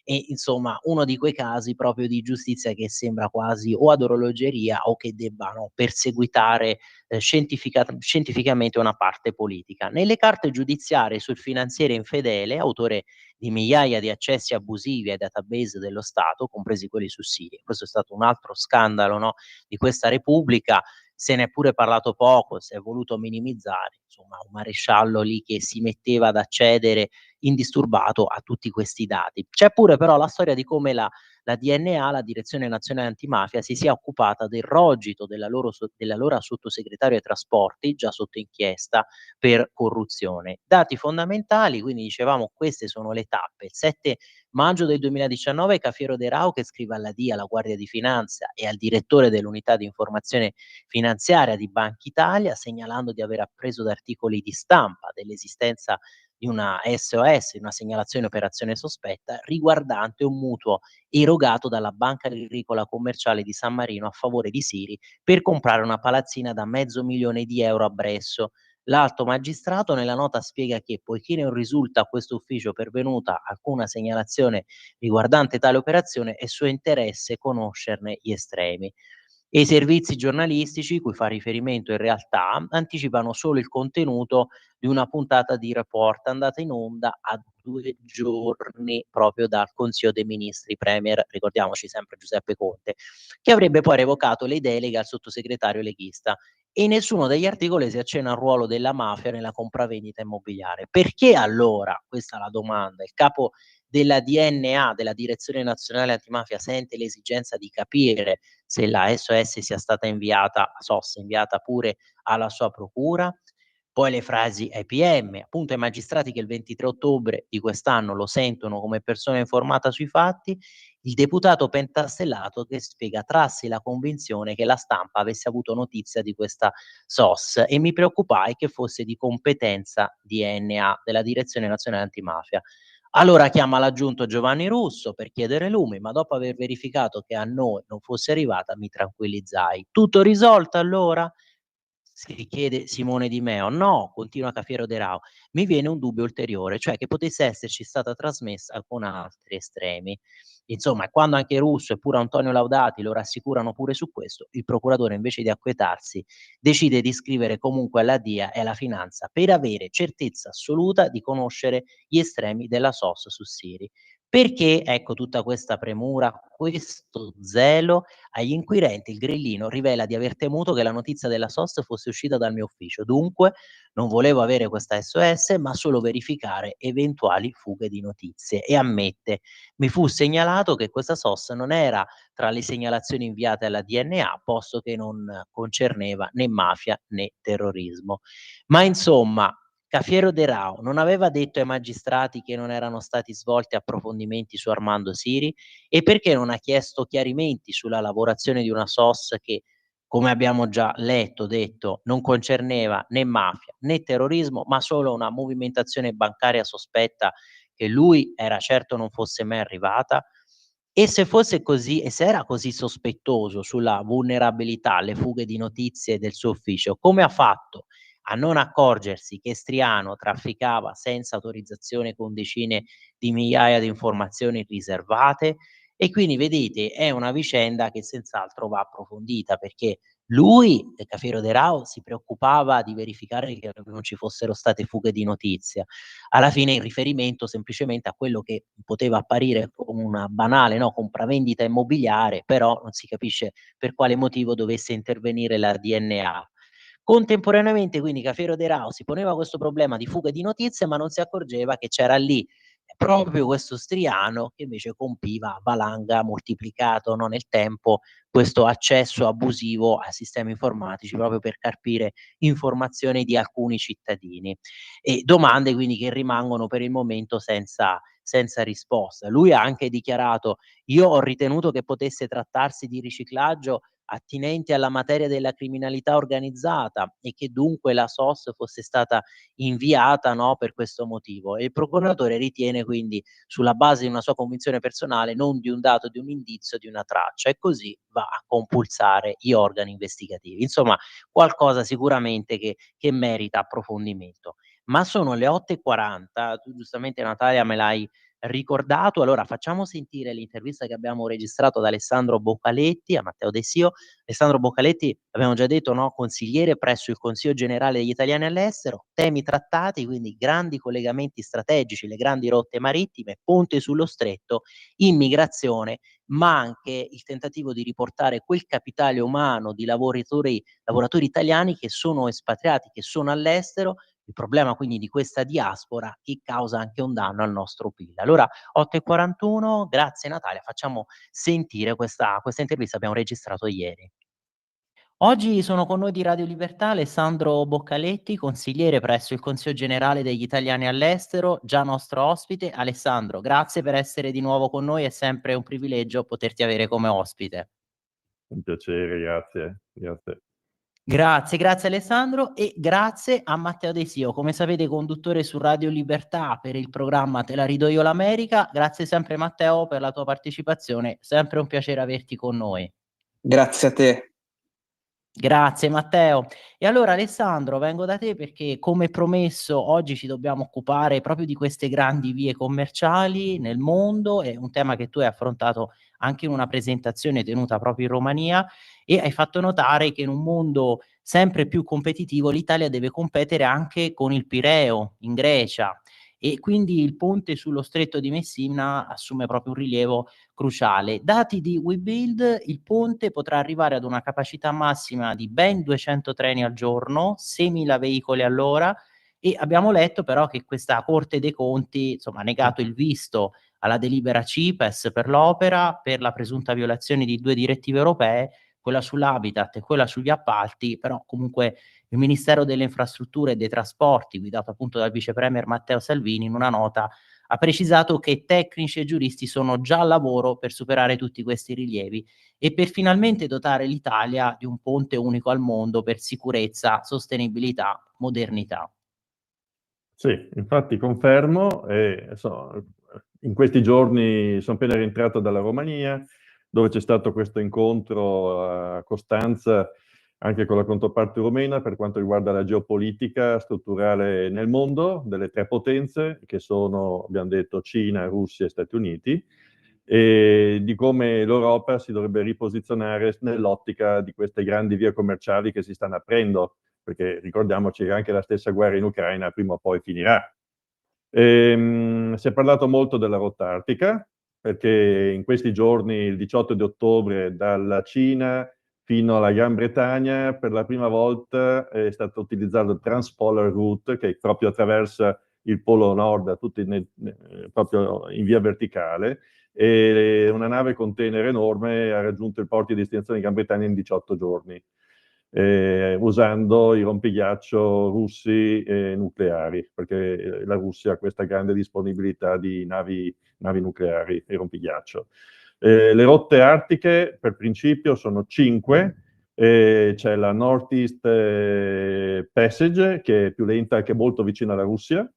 E insomma uno di quei casi proprio di giustizia che sembra quasi o ad orologeria o che debbano perseguitare scientificamente una parte politica. Nelle carte giudiziarie sul finanziere infedele, autore di migliaia di accessi abusivi ai database dello Stato, compresi quelli su Siria. Questo è stato un altro scandalo, no, di questa Repubblica. Se n'è pure parlato poco, si è voluto minimizzare, insomma, un maresciallo lì che si metteva ad accedere indisturbato a tutti questi dati. C'è pure però la storia di come la DNA, la Direzione Nazionale Antimafia, si sia occupata del rogito dell'allora sottosegretario ai trasporti, già sotto inchiesta per corruzione. Dati fondamentali, quindi dicevamo queste sono le tappe. Il 7 maggio del 2019 Cafiero De Rao che scrive alla DIA, alla Guardia di Finanza e al direttore dell'unità di informazione finanziaria di Banca Italia, segnalando di aver appreso da articoli di stampa dell'esistenza di una SOS, una segnalazione operazione sospetta, riguardante un mutuo erogato dalla Banca Agricola Commerciale di San Marino a favore di Siri per comprare una palazzina da €500.000 a Bresso. L'alto magistrato nella nota spiega che, poiché non risulta a questo ufficio pervenuta alcuna segnalazione riguardante tale operazione, è suo interesse conoscerne gli estremi. E i servizi giornalistici, cui fa riferimento in realtà, anticipano solo il contenuto di una puntata di Report andata in onda a 2 giorni proprio dal Consiglio dei Ministri, premier, ricordiamoci sempre Giuseppe Conte, che avrebbe poi revocato le deleghe al sottosegretario leghista. E in nessuno degli articoli si accenna al ruolo della mafia nella compravendita immobiliare. Perché allora, questa è la domanda, il capo della DNA, della Direzione Nazionale Antimafia, sente l'esigenza di capire se la SOS sia stata inviata, SOS inviata pure alla sua procura? Poi le frasi ai PM, appunto ai magistrati che il 23 ottobre di quest'anno lo sentono come persona informata sui fatti, il deputato pentastellato che spiega trassi la convinzione che la stampa avesse avuto notizia di questa SOS e mi preoccupai che fosse di competenza DNA della Direzione Nazionale Antimafia. Allora chiama l'aggiunto Giovanni Russo per chiedere lumi, ma dopo aver verificato che a noi non fosse arrivata mi tranquillizzai. Tutto risolto allora? Si chiede Simone Di Meo. No, continua Cafiero De Rao, mi viene un dubbio ulteriore, cioè che potesse esserci stata trasmessa con altri estremi. Insomma, quando anche Russo e pure Antonio Laudati lo rassicurano pure su questo, il procuratore invece di acquietarsi decide di scrivere comunque alla DIA e alla Finanza per avere certezza assoluta di conoscere gli estremi della SOS su Siri. Perché, ecco, tutta questa premura, questo zelo? Agli inquirenti il grillino rivela di aver temuto che la notizia della SOS fosse uscita dal mio ufficio, dunque non volevo avere questa SOS, ma solo verificare eventuali fughe di notizie e ammette: mi fu segnalato che questa SOS non era tra le segnalazioni inviate alla DNA, posto che non concerneva né mafia né terrorismo. Ma insomma, Cafiero De Rao non aveva detto ai magistrati che non erano stati svolti approfondimenti su Armando Siri? E perché non ha chiesto chiarimenti sulla lavorazione di una SOS che, come abbiamo già letto, detto, non concerneva né mafia né terrorismo, ma solo una movimentazione bancaria sospetta che lui era certo non fosse mai arrivata? E se fosse così e se era così sospettoso sulla vulnerabilità, le fughe di notizie del suo ufficio, come ha fatto a non accorgersi che Striano trafficava senza autorizzazione con decine di migliaia di informazioni riservate? E quindi vedete è una vicenda che senz'altro va approfondita, perché lui, Cafiero De Rao, si preoccupava di verificare che non ci fossero state fughe di notizia. Alla fine in riferimento semplicemente a quello che poteva apparire come una banale, no, compravendita immobiliare, però non si capisce per quale motivo dovesse intervenire la DNA. Contemporaneamente quindi Cafiero De Rao si poneva questo problema di fuga di notizie, ma non si accorgeva che c'era lì proprio questo Striano che invece compiva a valanga, moltiplicato, no, nel tempo, questo accesso abusivo a sistemi informatici proprio per carpire informazioni di alcuni cittadini. E domande quindi che rimangono per il momento senza risposta. Lui ha anche dichiarato: "Io ho ritenuto che potesse trattarsi di riciclaggio attinenti alla materia della criminalità organizzata e che dunque la SOS fosse stata inviata, no, per questo motivo. E il procuratore ritiene quindi, sulla base di una sua convinzione personale, non di un dato, di un indizio, di una traccia, e così va a compulsare gli organi investigativi. Insomma, qualcosa sicuramente che merita approfondimento. Ma sono le 8:40, tu giustamente Natalia me l'hai ricordato, allora facciamo sentire l'intervista che abbiamo registrato ad Alessandro Boccaletti, a Matteo De Sio. Alessandro Boccaletti, abbiamo già detto, no, consigliere presso il Consiglio generale degli italiani all'estero, temi trattati, quindi grandi collegamenti strategici, le grandi rotte marittime, ponte sullo stretto, immigrazione, ma anche il tentativo di riportare quel capitale umano di lavoratori italiani che sono espatriati, che sono all'estero, il problema quindi di questa diaspora che causa anche un danno al nostro PIL. Allora 8:41, grazie Natalia, facciamo sentire questa intervista, abbiamo registrato ieri. Oggi sono con noi di Radio Libertà Alessandro Boccaletti, consigliere presso il Consiglio generale degli italiani all'estero, già nostro ospite. Alessandro, grazie per essere di nuovo con noi, è sempre un privilegio poterti avere come ospite. Un piacere, grazie, grazie. Grazie Alessandro, e grazie a Matteo De Sio, come sapete conduttore su Radio Libertà per il programma Te la rido io l'America. Grazie sempre Matteo per la tua partecipazione, sempre un piacere averti con noi. Grazie a te. Grazie Matteo. E allora Alessandro, vengo da te perché, come promesso, oggi ci dobbiamo occupare proprio di queste grandi vie commerciali nel mondo. È un tema che tu hai affrontato anche in una presentazione tenuta proprio in Romania, e hai fatto notare che in un mondo sempre più competitivo l'Italia deve competere anche con il Pireo in Grecia, e quindi il ponte sullo stretto di Messina assume proprio un rilievo cruciale. Dati di Webuild, il ponte potrà arrivare ad una capacità massima di ben 200 treni al giorno, 6.000 veicoli all'ora, e abbiamo letto però che questa Corte dei Conti, insomma, ha negato il visto alla delibera CIPES per l'opera per la presunta violazione di 2 direttive europee, quella sull'habitat e quella sugli appalti. Però comunque il Ministero delle Infrastrutture e dei Trasporti, guidato appunto dal vice premier Matteo Salvini, in una nota ha precisato che tecnici e giuristi sono già al lavoro per superare tutti questi rilievi e per finalmente dotare l'Italia di un ponte unico al mondo per sicurezza, sostenibilità, modernità. Sì, infatti confermo, in questi giorni sono appena rientrato dalla Romania, dove c'è stato questo incontro a Costanza anche con la controparte rumena per quanto riguarda la geopolitica strutturale nel mondo delle 3 potenze che sono, abbiamo detto, Cina, Russia e Stati Uniti, e di come l'Europa si dovrebbe riposizionare nell'ottica di queste grandi vie commerciali che si stanno aprendo, perché ricordiamoci che anche la stessa guerra in Ucraina prima o poi finirà. Si è parlato molto della rotta artica, perché in questi giorni, il 18 di ottobre, dalla Cina fino alla Gran Bretagna, per la prima volta è stato utilizzato il Transpolar Route, che proprio attraversa il Polo Nord, proprio in via verticale, e una nave container enorme ha raggiunto il porto di destinazione di Gran Bretagna in 18 giorni. Usando i rompighiaccio russi nucleari, perché la Russia ha questa grande disponibilità di navi nucleari e rompighiaccio. Le rotte artiche per principio sono 5, c'è la Northeast Passage che è più lenta, che è molto vicina alla Russia,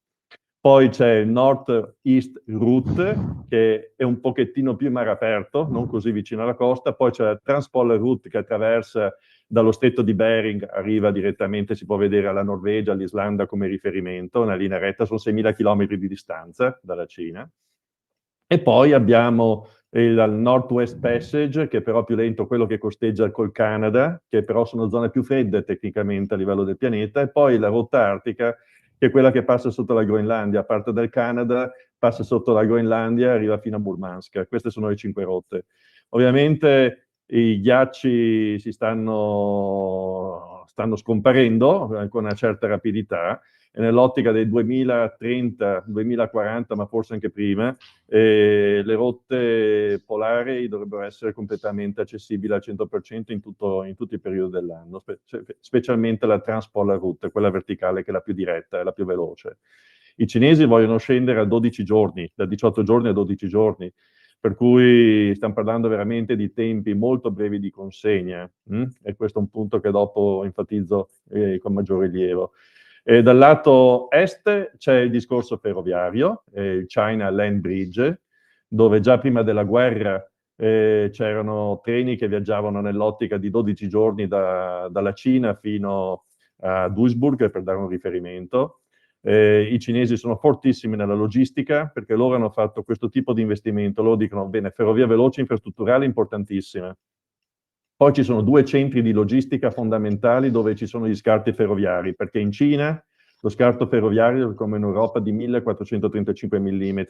poi c'è il North-East Route, che è un pochettino più in mare aperto, non così vicino alla costa, poi c'è la Transpolar Route che attraversa dallo stretto di Bering, arriva direttamente, si può vedere alla Norvegia, all'Islanda come riferimento, una linea retta, sono 6.000 km di distanza dalla Cina. E poi abbiamo il Northwest Passage, che è però più lento, quello che costeggia col Canada, che però sono zone più fredde tecnicamente a livello del pianeta, e poi la rotta artica, che è quella che passa sotto la Groenlandia, parte dal Canada, passa sotto la Groenlandia e arriva fino a Murmansk. Queste sono le 5 rotte. Ovviamente i ghiacci si stanno scomparendo con una certa rapidità, e nell'ottica del 2030, 2040, ma forse anche prima, le rotte polari dovrebbero essere completamente accessibili al 100% in tutti i periodi dell'anno, specialmente la Transpolar Route, quella verticale che è la più diretta, è la più veloce. I cinesi vogliono scendere a 12 giorni, da 18 giorni a 12 giorni. per cui stiamo parlando veramente di tempi molto brevi di consegna, e questo è un punto che dopo enfatizzo con maggior rilievo. Dal lato est c'è il discorso ferroviario, il China Land Bridge, dove già prima della guerra c'erano treni che viaggiavano nell'ottica di 12 giorni dalla Cina fino a Duisburg, per dare un riferimento. I cinesi sono fortissimi nella logistica perché loro hanno fatto questo tipo di investimento. Loro dicono, bene, ferrovia veloce, infrastrutturale importantissime. Poi ci sono 2 centri di logistica fondamentali dove ci sono gli scarti ferroviari, perché in Cina lo scarto ferroviario, come in Europa, di 1435 mm,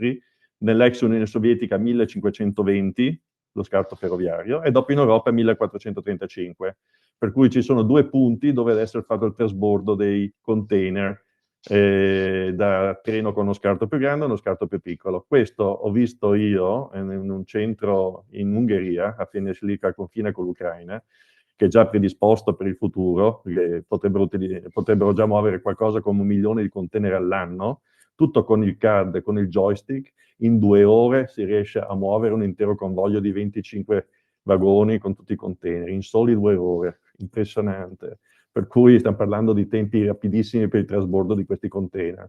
nell'ex Unione Sovietica 1520, lo scarto ferroviario, e dopo in Europa 1435. Per cui ci sono 2 punti dove deve essere fatto il trasbordo dei container da treno con uno scarto più grande a uno scarto più piccolo. Questo ho visto io in un centro in Ungheria, a Feneslica, al confine con l'Ucraina, che è già predisposto per il futuro, che potrebbero già muovere qualcosa come 1 milione di container all'anno, tutto con il CAD, con il joystick. In 2 ore si riesce a muovere un intero convoglio di 25 vagoni con tutti i container, in soli 2 ore. Impressionante. Per cui stiamo parlando di tempi rapidissimi per il trasbordo di questi container.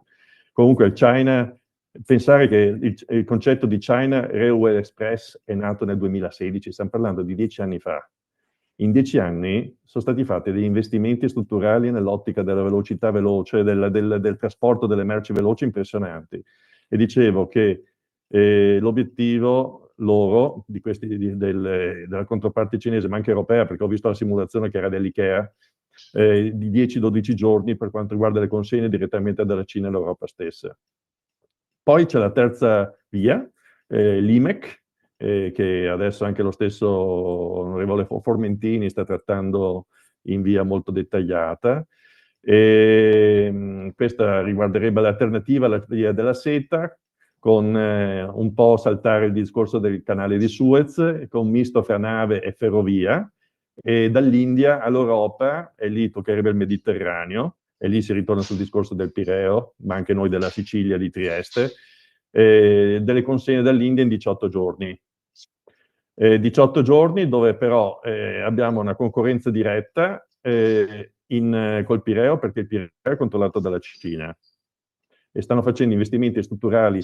Comunque il China, pensare che il concetto di China Railway Express è nato nel 2016, stiamo parlando di 10 anni fa. In 10 anni sono stati fatti degli investimenti strutturali nell'ottica della velocità veloce, del trasporto delle merci veloci impressionanti. E dicevo che l'obiettivo loro, della controparte cinese, ma anche europea, perché ho visto la simulazione che era dell'IKEA, di 10-12 giorni per quanto riguarda le consegne direttamente dalla Cina all'Europa stessa. Poi c'è la terza via, l'IMEC, che adesso anche lo stesso onorevole Formentini sta trattando in via molto dettagliata. Questa riguarderebbe l'alternativa alla via della seta, con un po' saltare il discorso del canale di Suez, con un misto fra nave e ferrovia, e dall'India all'Europa, e lì toccherebbe il Mediterraneo, e lì si ritorna sul discorso del Pireo, ma anche noi della Sicilia, di Trieste, delle consegne dall'India in 18 giorni. 18 giorni dove però abbiamo una concorrenza diretta col Pireo, perché il Pireo è controllato dalla Cina e stanno facendo investimenti strutturali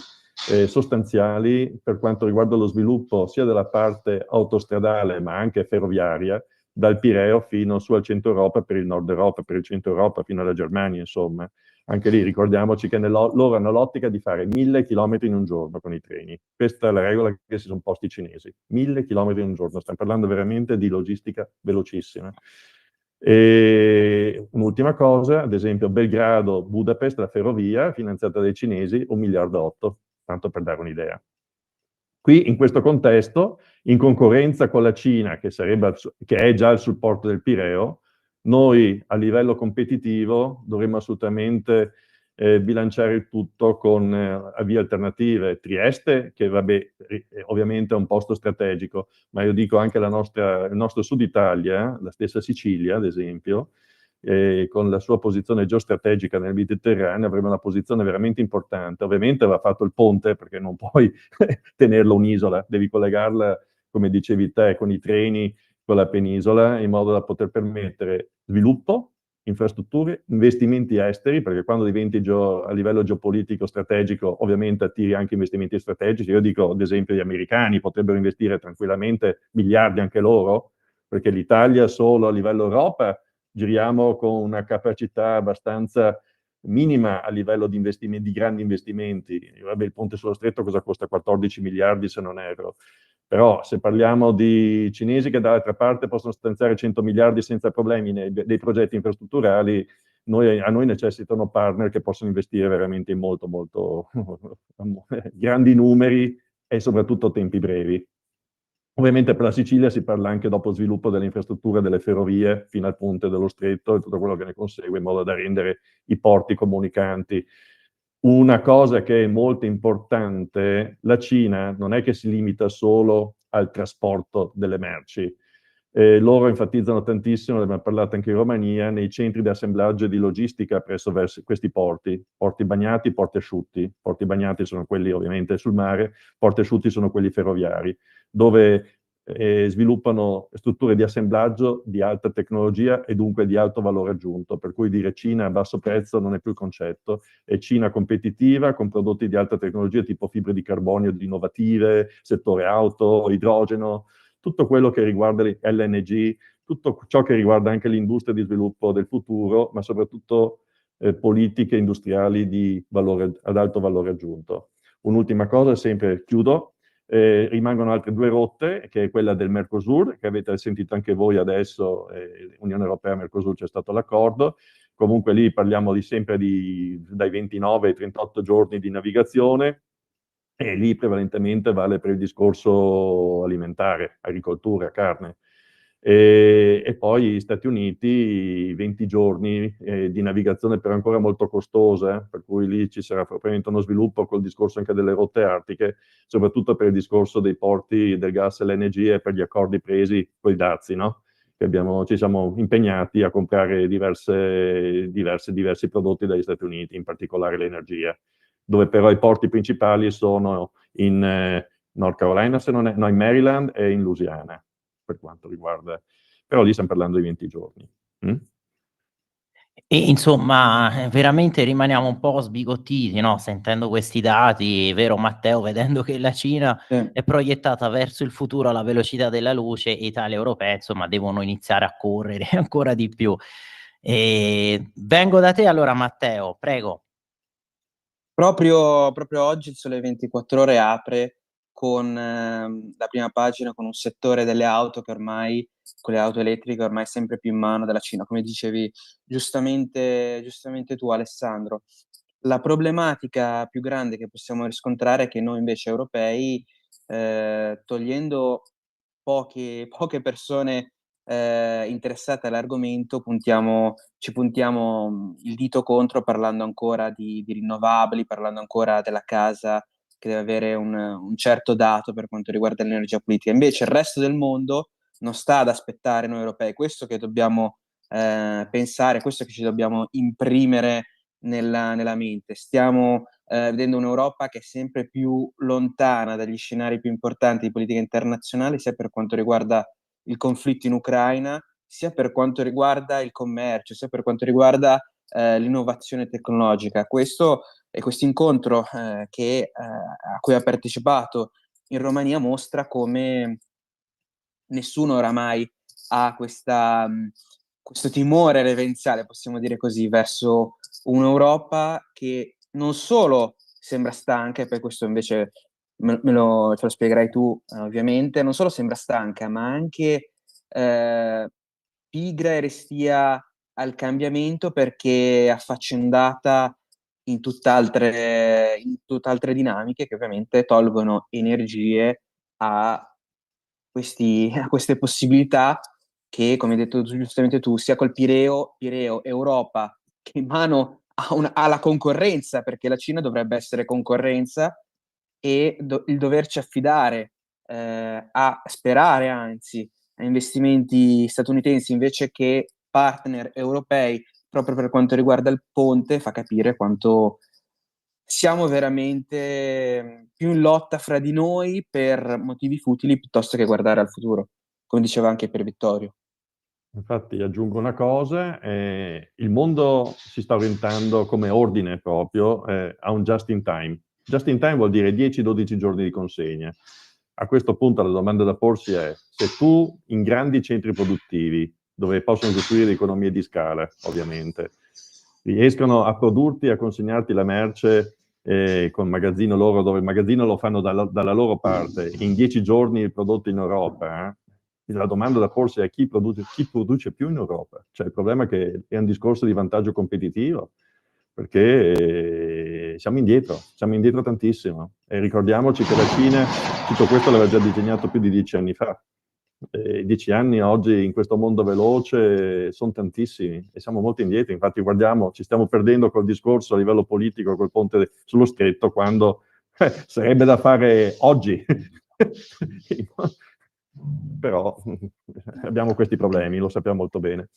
sostanziali per quanto riguarda lo sviluppo sia della parte autostradale ma anche ferroviaria, dal Pireo fino su al centro Europa, per il nord Europa, per il centro Europa fino alla Germania, insomma. Anche lì ricordiamoci che loro hanno l'ottica di fare 1000 chilometri in un giorno con i treni. Questa è la regola che si sono posti i cinesi. 1000 chilometri in un giorno. Stiamo parlando veramente di logistica velocissima. E un'ultima cosa, ad esempio Belgrado-Budapest, la ferrovia finanziata dai cinesi, 1,8 miliardi, tanto per dare un'idea. Qui, in questo contesto, in concorrenza con la Cina, che è già al supporto del Pireo, noi a livello competitivo dovremmo assolutamente bilanciare il tutto con vie alternative. Trieste, che vabbè, ovviamente è un posto strategico, ma io dico anche il nostro Sud Italia, la stessa Sicilia, ad esempio, con la sua posizione geostrategica nel Mediterraneo, avrebbe una posizione veramente importante. Ovviamente va fatto il ponte, perché non puoi tenerla un'isola, devi collegarla, come dicevi te, con i treni, con la penisola, in modo da poter permettere sviluppo, infrastrutture, investimenti esteri, perché quando diventi a livello geopolitico strategico, ovviamente attiri anche investimenti strategici. Io dico, ad esempio, gli americani potrebbero investire tranquillamente miliardi anche loro, perché l'Italia solo a livello Europa giriamo con una capacità abbastanza minima a livello di investimenti, di grandi investimenti. Vabbè, il ponte sullo stretto cosa costa? 14 miliardi se non erro. Però se parliamo di cinesi che dall'altra parte possono stanziare 100 miliardi senza problemi dei progetti infrastrutturali, a noi necessitano partner che possono investire veramente in molto, molto grandi numeri e soprattutto tempi brevi. Ovviamente per la Sicilia si parla anche dopo sviluppo delle infrastrutture, delle ferrovie, fino al ponte dello stretto e tutto quello che ne consegue, in modo da rendere i porti comunicanti. Una cosa che è molto importante, la Cina non è che si limita solo al trasporto delle merci. Loro enfatizzano tantissimo, ne abbiamo parlato anche in Romania, nei centri di assemblaggio e di logistica presso questi porti bagnati, porti asciutti. Porti bagnati sono quelli ovviamente sul mare, porti asciutti sono quelli ferroviari, dove sviluppano strutture di assemblaggio di alta tecnologia e dunque di alto valore aggiunto, per cui dire Cina a basso prezzo non è più il concetto, è Cina competitiva con prodotti di alta tecnologia tipo fibre di carbonio innovative, settore auto, idrogeno, tutto quello che riguarda l'LNG, tutto ciò che riguarda anche l'industria di sviluppo del futuro, ma soprattutto politiche industriali ad alto valore aggiunto. Un'ultima cosa, sempre chiudo, rimangono altre 2 rotte, che è quella del Mercosur, che avete sentito anche voi adesso, Unione Europea, Mercosur, c'è stato l'accordo. Comunque lì parliamo sempre dai 29 ai 38 giorni di navigazione, e lì prevalentemente vale per il discorso alimentare, agricoltura, carne. E poi gli Stati Uniti, 20 giorni di navigazione però ancora molto costosa, per cui lì ci sarà probabilmente uno sviluppo col discorso anche delle rotte artiche, soprattutto per il discorso dei porti del gas e l'LNG e per gli accordi presi con i dazi, no? Ci siamo impegnati a comprare diversi prodotti dagli Stati Uniti, in particolare l'energia, dove però i porti principali sono in North Carolina, in Maryland e in Louisiana, per quanto riguarda, però lì stiamo parlando di 20 giorni. E insomma, veramente rimaniamo un po' sbigottiti, no? Sentendo questi dati, vero Matteo? Vedendo che la Cina è proiettata verso il futuro alla velocità della luce, Italia e Europea, insomma, devono iniziare a correre ancora di più. Vengo da te allora, Matteo, prego. Proprio oggi il Sole 24 Ore apre con la prima pagina con un settore delle auto che ormai, con le auto elettriche, ormai è sempre più in mano della Cina, come dicevi giustamente tu, Alessandro. La problematica più grande che possiamo riscontrare è che noi invece europei, togliendo poche persone interessate all'argomento, ci puntiamo il dito contro, parlando ancora di rinnovabili, parlando ancora della casa che deve avere un certo dato per quanto riguarda l'energia pulita. Invece il resto del mondo non sta ad aspettare noi europei, questo che dobbiamo pensare, questo che ci dobbiamo imprimere nella mente. Stiamo vedendo un'Europa che è sempre più lontana dagli scenari più importanti di politica internazionale, sia per quanto riguarda il conflitto in Ucraina, sia per quanto riguarda il commercio, sia per quanto riguarda l'innovazione tecnologica. Questo incontro a cui ha partecipato in Romania mostra come nessuno oramai ha questo timore reverenziale, possiamo dire così, verso un'Europa che non solo sembra stanca, e per questo invece te lo spiegherai tu ovviamente, non solo sembra stanca, ma anche pigra e restia al cambiamento, perché affaccendata in tutt'altre dinamiche che ovviamente tolgono energie a queste possibilità che, come hai detto giustamente tu, sia col Pireo Europa, che in mano alla concorrenza, perché la Cina dovrebbe essere concorrenza, e il doverci affidare a sperare, anzi, a investimenti statunitensi invece che partner europei, proprio per quanto riguarda il ponte, fa capire quanto siamo veramente più in lotta fra di noi per motivi futili piuttosto che guardare al futuro, come diceva anche per Vittorio. Infatti aggiungo una cosa, il mondo si sta orientando come ordine proprio a un just in time. Just in time vuol dire 10-12 giorni di consegna. A questo punto la domanda da porsi è: se tu in grandi centri produttivi, dove possono costruire economie di scala, ovviamente, riescono a produrti e a consegnarti la merce con magazzino loro, dove il magazzino lo fanno dalla loro parte, in 10 giorni il prodotto in Europa, la domanda da porsi è chi produce più in Europa. Cioè, il problema è che è un discorso di vantaggio competitivo, perché siamo indietro tantissimo. E ricordiamoci che la Cina tutto questo l'aveva già disegnato più di 10 anni fa. 10 anni oggi in questo mondo veloce sono tantissimi e siamo molto indietro. Infatti guardiamo, ci stiamo perdendo col discorso a livello politico col ponte sullo stretto, quando sarebbe da fare oggi. però abbiamo questi problemi, lo sappiamo molto bene.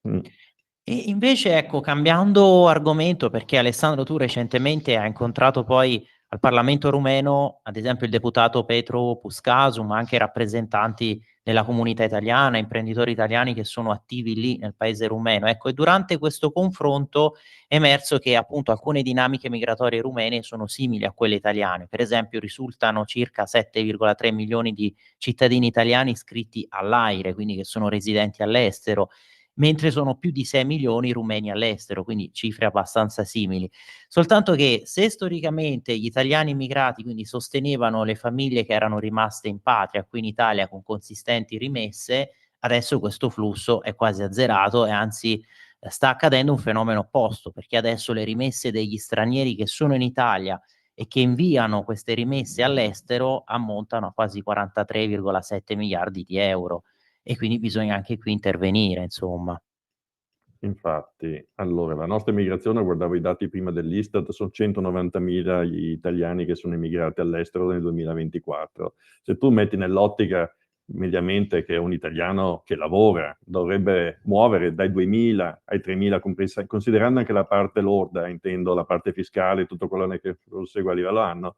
E invece, ecco, cambiando argomento, perché Alessandro, tu recentemente hai incontrato poi al Parlamento rumeno, ad esempio, il deputato Petru Puscasu, ma anche rappresentanti della comunità italiana, imprenditori italiani che sono attivi lì nel paese rumeno. Ecco, e durante questo confronto è emerso che appunto alcune dinamiche migratorie rumene sono simili a quelle italiane. Per esempio, risultano circa 7,3 milioni di cittadini italiani iscritti all'AIRE, quindi che sono residenti all'estero, mentre sono più di 6 milioni i rumeni all'estero, quindi cifre abbastanza simili. Soltanto che se storicamente gli italiani immigrati quindi sostenevano le famiglie che erano rimaste in patria qui in Italia con consistenti rimesse, adesso questo flusso è quasi azzerato e anzi sta accadendo un fenomeno opposto, perché adesso le rimesse degli stranieri che sono in Italia e che inviano queste rimesse all'estero ammontano a quasi 43,7 miliardi di euro. E quindi bisogna anche qui intervenire, insomma. Infatti, allora, la nostra immigrazione, guardavo i dati prima dell'Istat, sono 190.000 gli italiani che sono immigrati all'estero nel 2024. Se tu metti nell'ottica mediamente che un italiano che lavora dovrebbe muovere dai 2.000 ai 3.000, considerando anche la parte lorda, intendo la parte fiscale, tutto quello che segue a livello anno,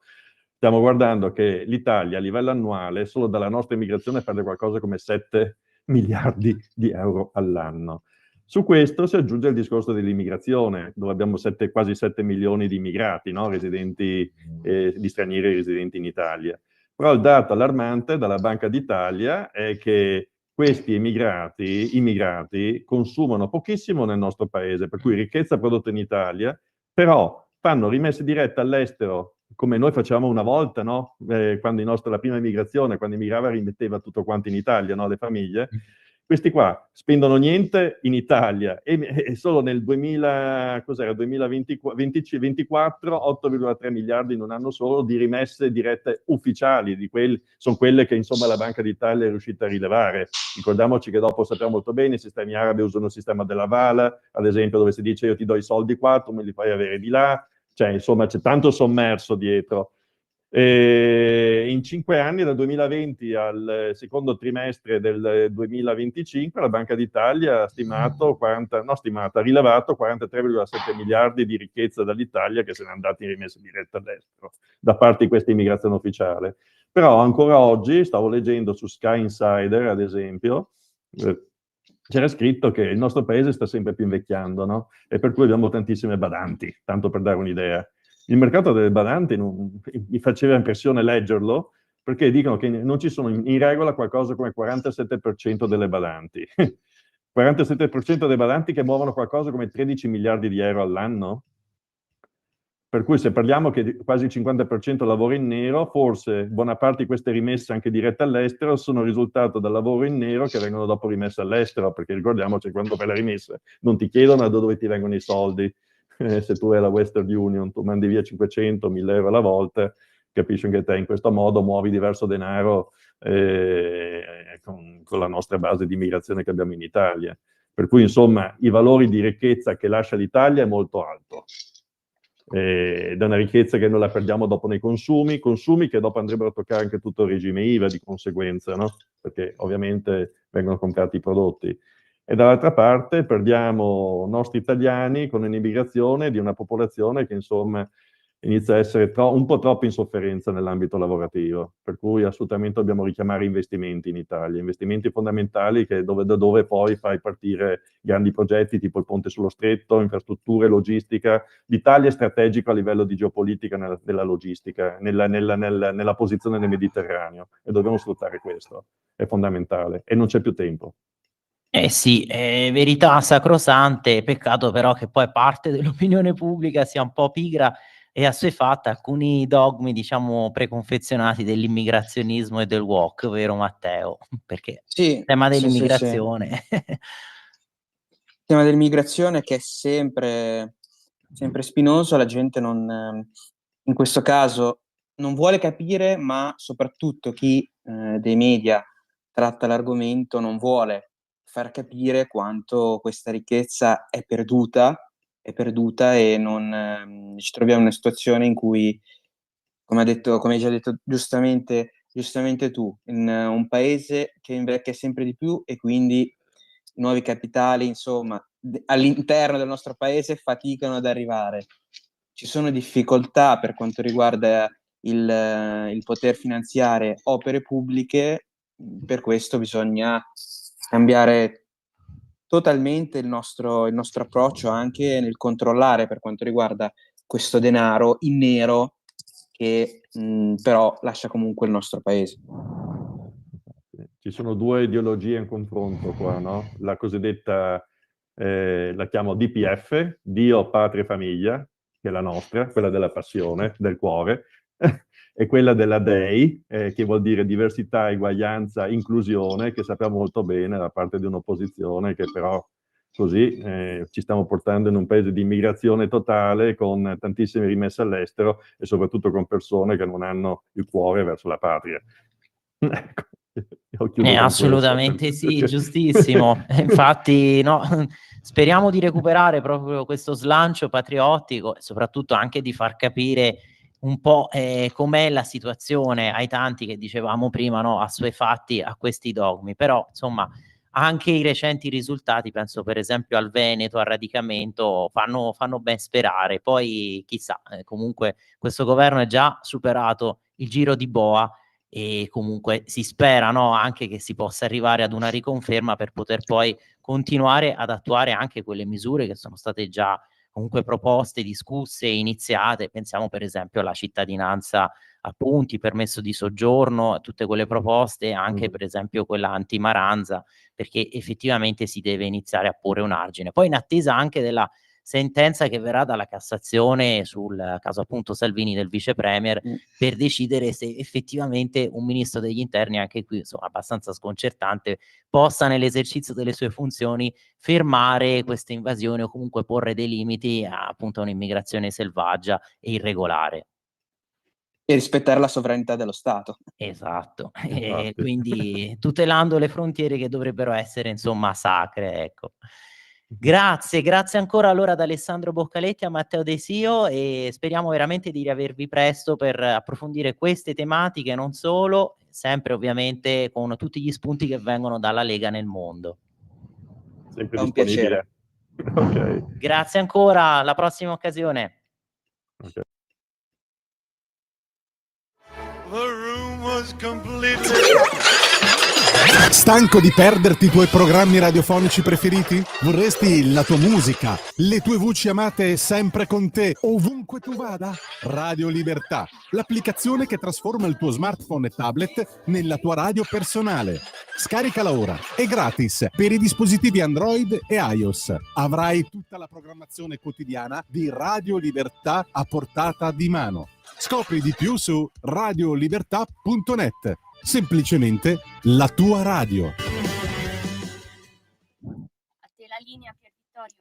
stiamo guardando che l'Italia a livello annuale, solo dalla nostra immigrazione, perde qualcosa come 7 miliardi di euro all'anno. Su questo si aggiunge il discorso dell'immigrazione, dove abbiamo quasi 7 milioni di immigrati, no? Residenti, di stranieri residenti in Italia. Però il dato allarmante dalla Banca d'Italia è che questi immigrati consumano pochissimo nel nostro paese, per cui ricchezza prodotta in Italia, però fanno rimesse dirette all'estero, come noi facevamo una volta, no? Quando la prima immigrazione, quando immigrava, rimetteva tutto quanto in Italia, no? Le famiglie. Questi qua spendono niente in Italia e solo nel 2024 8,3 miliardi in un anno solo di rimesse dirette ufficiali, sono quelle che insomma la Banca d'Italia è riuscita a rilevare. Ricordiamoci che dopo sappiamo molto bene i sistemi arabi usano il sistema della Vala, ad esempio, dove si dice io ti do i soldi qua, tu me li fai avere di là, cioè insomma c'è tanto sommerso dietro. In 5 anni, dal 2020 al secondo trimestre del 2025, la Banca d'Italia ha rilevato 43,7 miliardi di ricchezza dall'Italia che se ne è andati in rimesse dirette all'estero, da parte di questa immigrazione ufficiale. Però ancora oggi, stavo leggendo su Sky Insider, ad esempio, c'era scritto che il nostro paese sta sempre più invecchiando, no? E per cui abbiamo tantissime badanti, tanto per dare un'idea. Il mercato delle badanti mi faceva impressione leggerlo, perché dicono che non ci sono in regola qualcosa come 47% delle badanti. 47% delle badanti che muovono qualcosa come 13 miliardi di euro all'anno. Per cui se parliamo che quasi il 50% lavora in nero, forse buona parte di queste rimesse anche dirette all'estero sono risultato dal lavoro in nero che vengono dopo rimesse all'estero, perché ricordiamoci che quando fai la rimessa non ti chiedono da dove ti vengono i soldi. Se tu hai la Western Union, tu mandi via 500, 1000 euro alla volta, capisci anche te, in questo modo muovi diverso denaro con la nostra base di immigrazione che abbiamo in Italia. Per cui insomma i valori di ricchezza che lascia l'Italia è molto alto. Ed è una ricchezza che noi la perdiamo dopo nei consumi che dopo andrebbero a toccare anche tutto il regime IVA di conseguenza, no? Perché ovviamente vengono comprati i prodotti. E dall'altra parte perdiamo nostri italiani con un'immigrazione di una popolazione che insomma inizia a essere un po' troppo in sofferenza nell'ambito lavorativo, per cui assolutamente dobbiamo richiamare investimenti in Italia, investimenti fondamentali da dove poi fai partire grandi progetti tipo il ponte sullo stretto, infrastrutture, logistica. L'Italia è strategica a livello di geopolitica nella logistica, nella posizione nel Mediterraneo e dobbiamo sfruttare questo, è fondamentale e non c'è più tempo. Eh sì, verità sacrosante, peccato però che poi parte dell'opinione pubblica sia un po' pigra e assuefatta a alcuni dogmi, diciamo, preconfezionati dell'immigrazionismo e del woke, vero Matteo? Perché il tema Sì. dell'immigrazione Il tema dell'immigrazione che è sempre spinoso, la gente in questo caso non vuole capire, ma soprattutto chi dei media tratta l'argomento non vuole far capire quanto questa ricchezza è perduta e non ci troviamo in una situazione in cui, come hai già detto giustamente giustamente tu, in un paese che invecchia sempre di più e quindi i nuovi capitali, insomma, all'interno del nostro paese faticano ad arrivare. Ci sono difficoltà per quanto riguarda il poter finanziare opere pubbliche, per questo bisogna cambiare totalmente il nostro approccio anche nel controllare per quanto riguarda questo denaro in nero che però lascia comunque il nostro paese. Ci sono due ideologie in confronto qua, no? La cosiddetta, la chiamo DPF, Dio, Patria e Famiglia, che è la nostra, quella della passione, del cuore, e quella della DEI, che vuol dire diversità, eguaglianza, inclusione, che sappiamo molto bene da parte di un'opposizione che però così ci stiamo portando in un paese di immigrazione totale con tantissime rimesse all'estero e soprattutto con persone che non hanno il cuore verso la patria. Ecco, ho chiuso con Assolutamente questo, sì, perché... giustissimo. Infatti, no, speriamo di recuperare proprio questo slancio patriottico e soprattutto anche di far capire un po' com'è la situazione ai tanti che dicevamo prima, no, assuefatti a questi dogmi. Però, insomma, anche i recenti risultati, penso per esempio al Veneto, al radicamento, fanno ben sperare. Poi, chissà, comunque questo governo è già superato il giro di boa e comunque si spera, no, anche che si possa arrivare ad una riconferma per poter poi continuare ad attuare anche quelle misure che sono state già comunque proposte, discusse, iniziate. Pensiamo per esempio alla cittadinanza a punti, permesso di soggiorno, tutte quelle proposte, anche per esempio quella anti-Maranza, perché effettivamente si deve iniziare a porre un argine. Poi in attesa anche della sentenza che verrà dalla Cassazione sul caso appunto Salvini del vice premier per decidere se effettivamente un ministro degli interni, anche qui insomma abbastanza sconcertante, possa nell'esercizio delle sue funzioni fermare queste invasioni o comunque porre dei limiti a appunto un'immigrazione selvaggia e irregolare. E rispettare la sovranità dello Stato. Esatto, e Infatti. quindi tutelando le frontiere che dovrebbero essere insomma sacre, ecco. Grazie ancora allora ad Alessandro Boccaletti, a Matteo Desio e speriamo veramente di riavervi presto per approfondire queste tematiche, non solo, sempre ovviamente con tutti gli spunti che vengono dalla Lega nel mondo. Sempre È un disponibile. piacere. Ok. Grazie ancora, alla prossima occasione. Ok. Stanco di perderti i tuoi programmi radiofonici preferiti? Vorresti la tua musica, le tue voci amate sempre con te, ovunque tu vada? Radio Libertà, l'applicazione che trasforma il tuo smartphone e tablet nella tua radio personale. Scaricala ora, è gratis per i dispositivi Android e iOS. Avrai tutta la programmazione quotidiana di Radio Libertà a portata di mano. Scopri di più su radiolibertà.net. Semplicemente la tua radio. A te la linea, Pier Vittorio.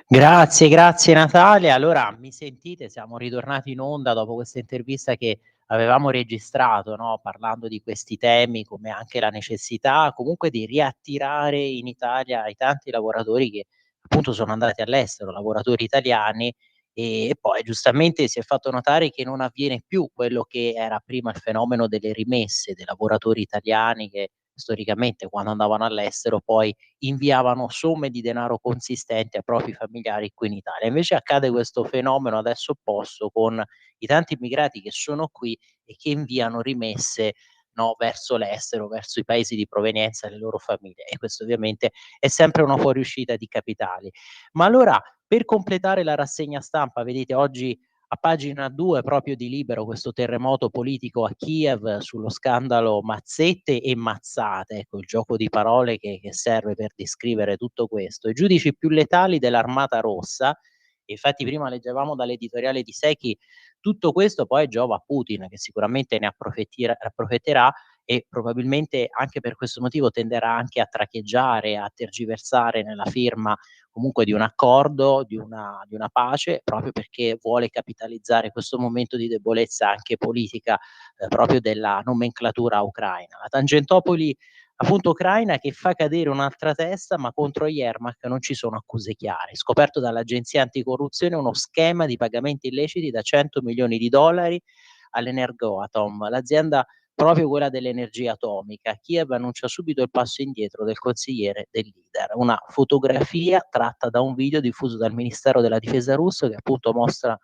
Grazie Natalia. Allora, mi sentite? Siamo ritornati in onda dopo questa intervista che avevamo registrato, no? Parlando di questi temi, come anche la necessità comunque di riattirare in Italia i tanti lavoratori che appunto sono andati all'estero, lavoratori italiani, e poi giustamente si è fatto notare che non avviene più quello che era prima il fenomeno delle rimesse dei lavoratori italiani che storicamente quando andavano all'estero poi inviavano somme di denaro consistenti a propri familiari qui in Italia. Invece accade questo fenomeno adesso opposto con i tanti immigrati che sono qui e che inviano rimesse, no, verso l'estero, verso i paesi di provenienza, le loro famiglie, e questo ovviamente è sempre una fuoriuscita di capitali. Ma allora, per completare la rassegna stampa, vedete oggi a pagina 2 proprio di Libero questo terremoto politico a Kiev sullo scandalo Mazzette e Mazzate, ecco il gioco di parole che serve per descrivere tutto questo. I giudici più letali dell'Armata Rossa, infatti prima leggevamo dall'editoriale di Secchi, tutto questo poi giova a Putin che sicuramente ne approfitterà e probabilmente anche per questo motivo tenderà anche a traccheggiare, a tergiversare nella firma comunque di un accordo, di una pace, proprio perché vuole capitalizzare questo momento di debolezza anche politica proprio della nomenclatura ucraina. La Tangentopoli appunto ucraina che fa cadere un'altra testa, ma contro Yermak non ci sono accuse chiare. Scoperto dall'agenzia anticorruzione uno schema di pagamenti illeciti da $100 milioni all'Energoatom, l'azienda proprio quella dell'energia atomica. Kiev annuncia subito il passo indietro del consigliere del leader. Una fotografia tratta da un video diffuso dal Ministero della Difesa russo che appunto mostra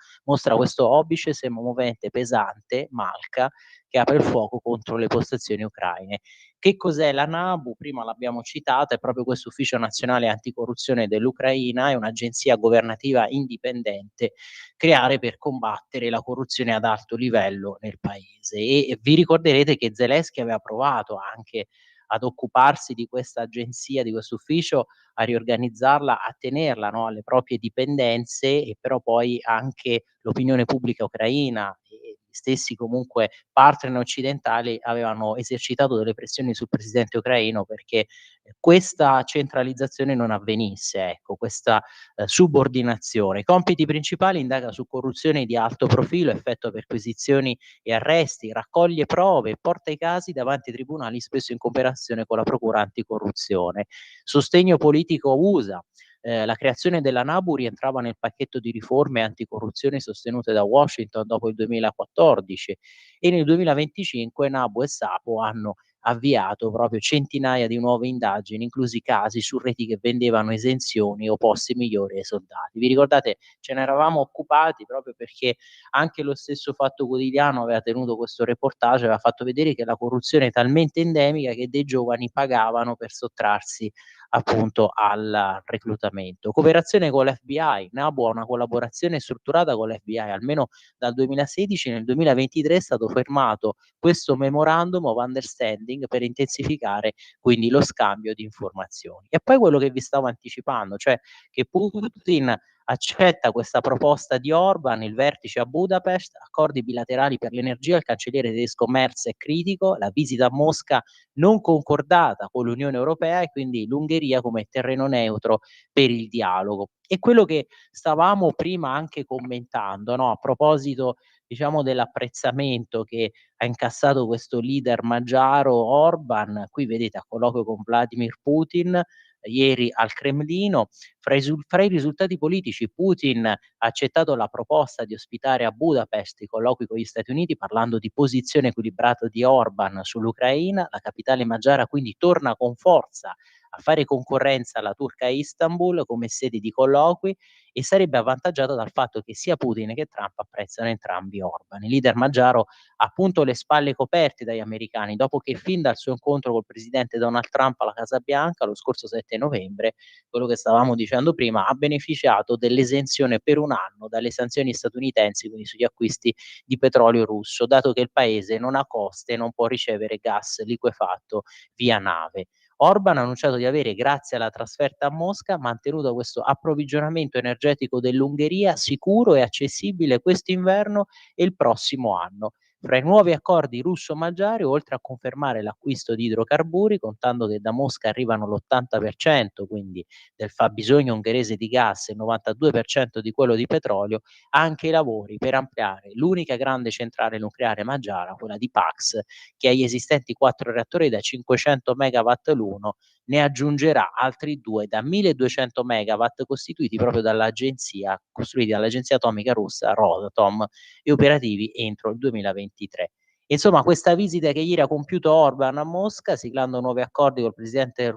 questo obice semovente pesante, Malka, che apre il fuoco contro le postazioni ucraine. Che cos'è la NABU? Prima l'abbiamo citata, è proprio questo Ufficio Nazionale Anticorruzione dell'Ucraina, è un'agenzia governativa indipendente creare per combattere la corruzione ad alto livello nel paese. E vi ricorderete che Zelensky aveva provato anche ad occuparsi di questa agenzia, di questo ufficio, a riorganizzarla, a tenerla, no, alle proprie dipendenze, e però poi anche l'opinione pubblica ucraina e gli stessi comunque partner occidentali avevano esercitato delle pressioni sul presidente ucraino perché questa centralizzazione non avvenisse, ecco, questa subordinazione. I compiti principali: indaga su corruzione di alto profilo, effettua perquisizioni e arresti, raccoglie prove, porta i casi davanti ai tribunali, spesso in cooperazione con la procura anticorruzione. Sostegno politico USA. La creazione della NABU rientrava nel pacchetto di riforme anticorruzione sostenute da Washington dopo il 2014 e nel 2025 NABU e SAPO hanno avviato proprio centinaia di nuove indagini, inclusi casi su reti che vendevano esenzioni o posti migliori ai soldati. Vi ricordate, ce ne eravamo occupati proprio perché anche lo stesso Fatto Quotidiano aveva tenuto questo reportage, aveva fatto vedere che la corruzione è talmente endemica che dei giovani pagavano per sottrarsi appunto al reclutamento. Cooperazione con l'FBI. NABU ha una collaborazione strutturata con l'FBI, almeno dal 2016. Nel 2023 è stato firmato questo memorandum of understanding per intensificare quindi lo scambio di informazioni. E poi quello che vi stavo anticipando, cioè che Putin accetta questa proposta di Orban, il vertice a Budapest, accordi bilaterali per l'energia, il cancelliere tedesco Merz è critico, la visita a Mosca non concordata con l'Unione Europea e quindi l'Ungheria come terreno neutro per il dialogo. E quello che stavamo prima anche commentando, no, a proposito diciamo dell'apprezzamento che ha incassato questo leader magiaro Orban, qui vedete a colloquio con Vladimir Putin ieri al Cremlino. Fra i risultati politici, Putin ha accettato la proposta di ospitare a Budapest i colloqui con gli Stati Uniti, parlando di posizione equilibrata di Orban sull'Ucraina. La capitale magiara quindi torna con forza a fare concorrenza alla turca Istanbul come sede di colloqui e sarebbe avvantaggiata dal fatto che sia Putin che Trump apprezzano entrambi Orban. Il leader magiaro ha appunto le spalle coperte dagli americani dopo che fin dal suo incontro col presidente Donald Trump alla Casa Bianca lo scorso 7 novembre, quello che stavamo dicendo prima, ha beneficiato dell'esenzione per un anno dalle sanzioni statunitensi, quindi sugli acquisti di petrolio russo, dato che il paese non ha coste e non può ricevere gas liquefatto via nave. Orban ha annunciato di avere, grazie alla trasferta a Mosca, mantenuto questo approvvigionamento energetico dell'Ungheria sicuro e accessibile quest'inverno e il prossimo anno. Fra i nuovi accordi russo-magiari, oltre a confermare l'acquisto di idrocarburi, contando che da Mosca arrivano l'80% quindi del fabbisogno ungherese di gas e il 92% di quello di petrolio, anche i lavori per ampliare l'unica grande centrale nucleare magiara, quella di Pax, che agli esistenti 4 reattori da 500 megawatt l'uno ne aggiungerà altri 2 da 1200 megawatt costruiti dall'agenzia atomica russa Rosatom e operativi entro il 2023. Insomma, questa visita che ieri ha compiuto Orban a Mosca, siglando nuovi accordi col presidente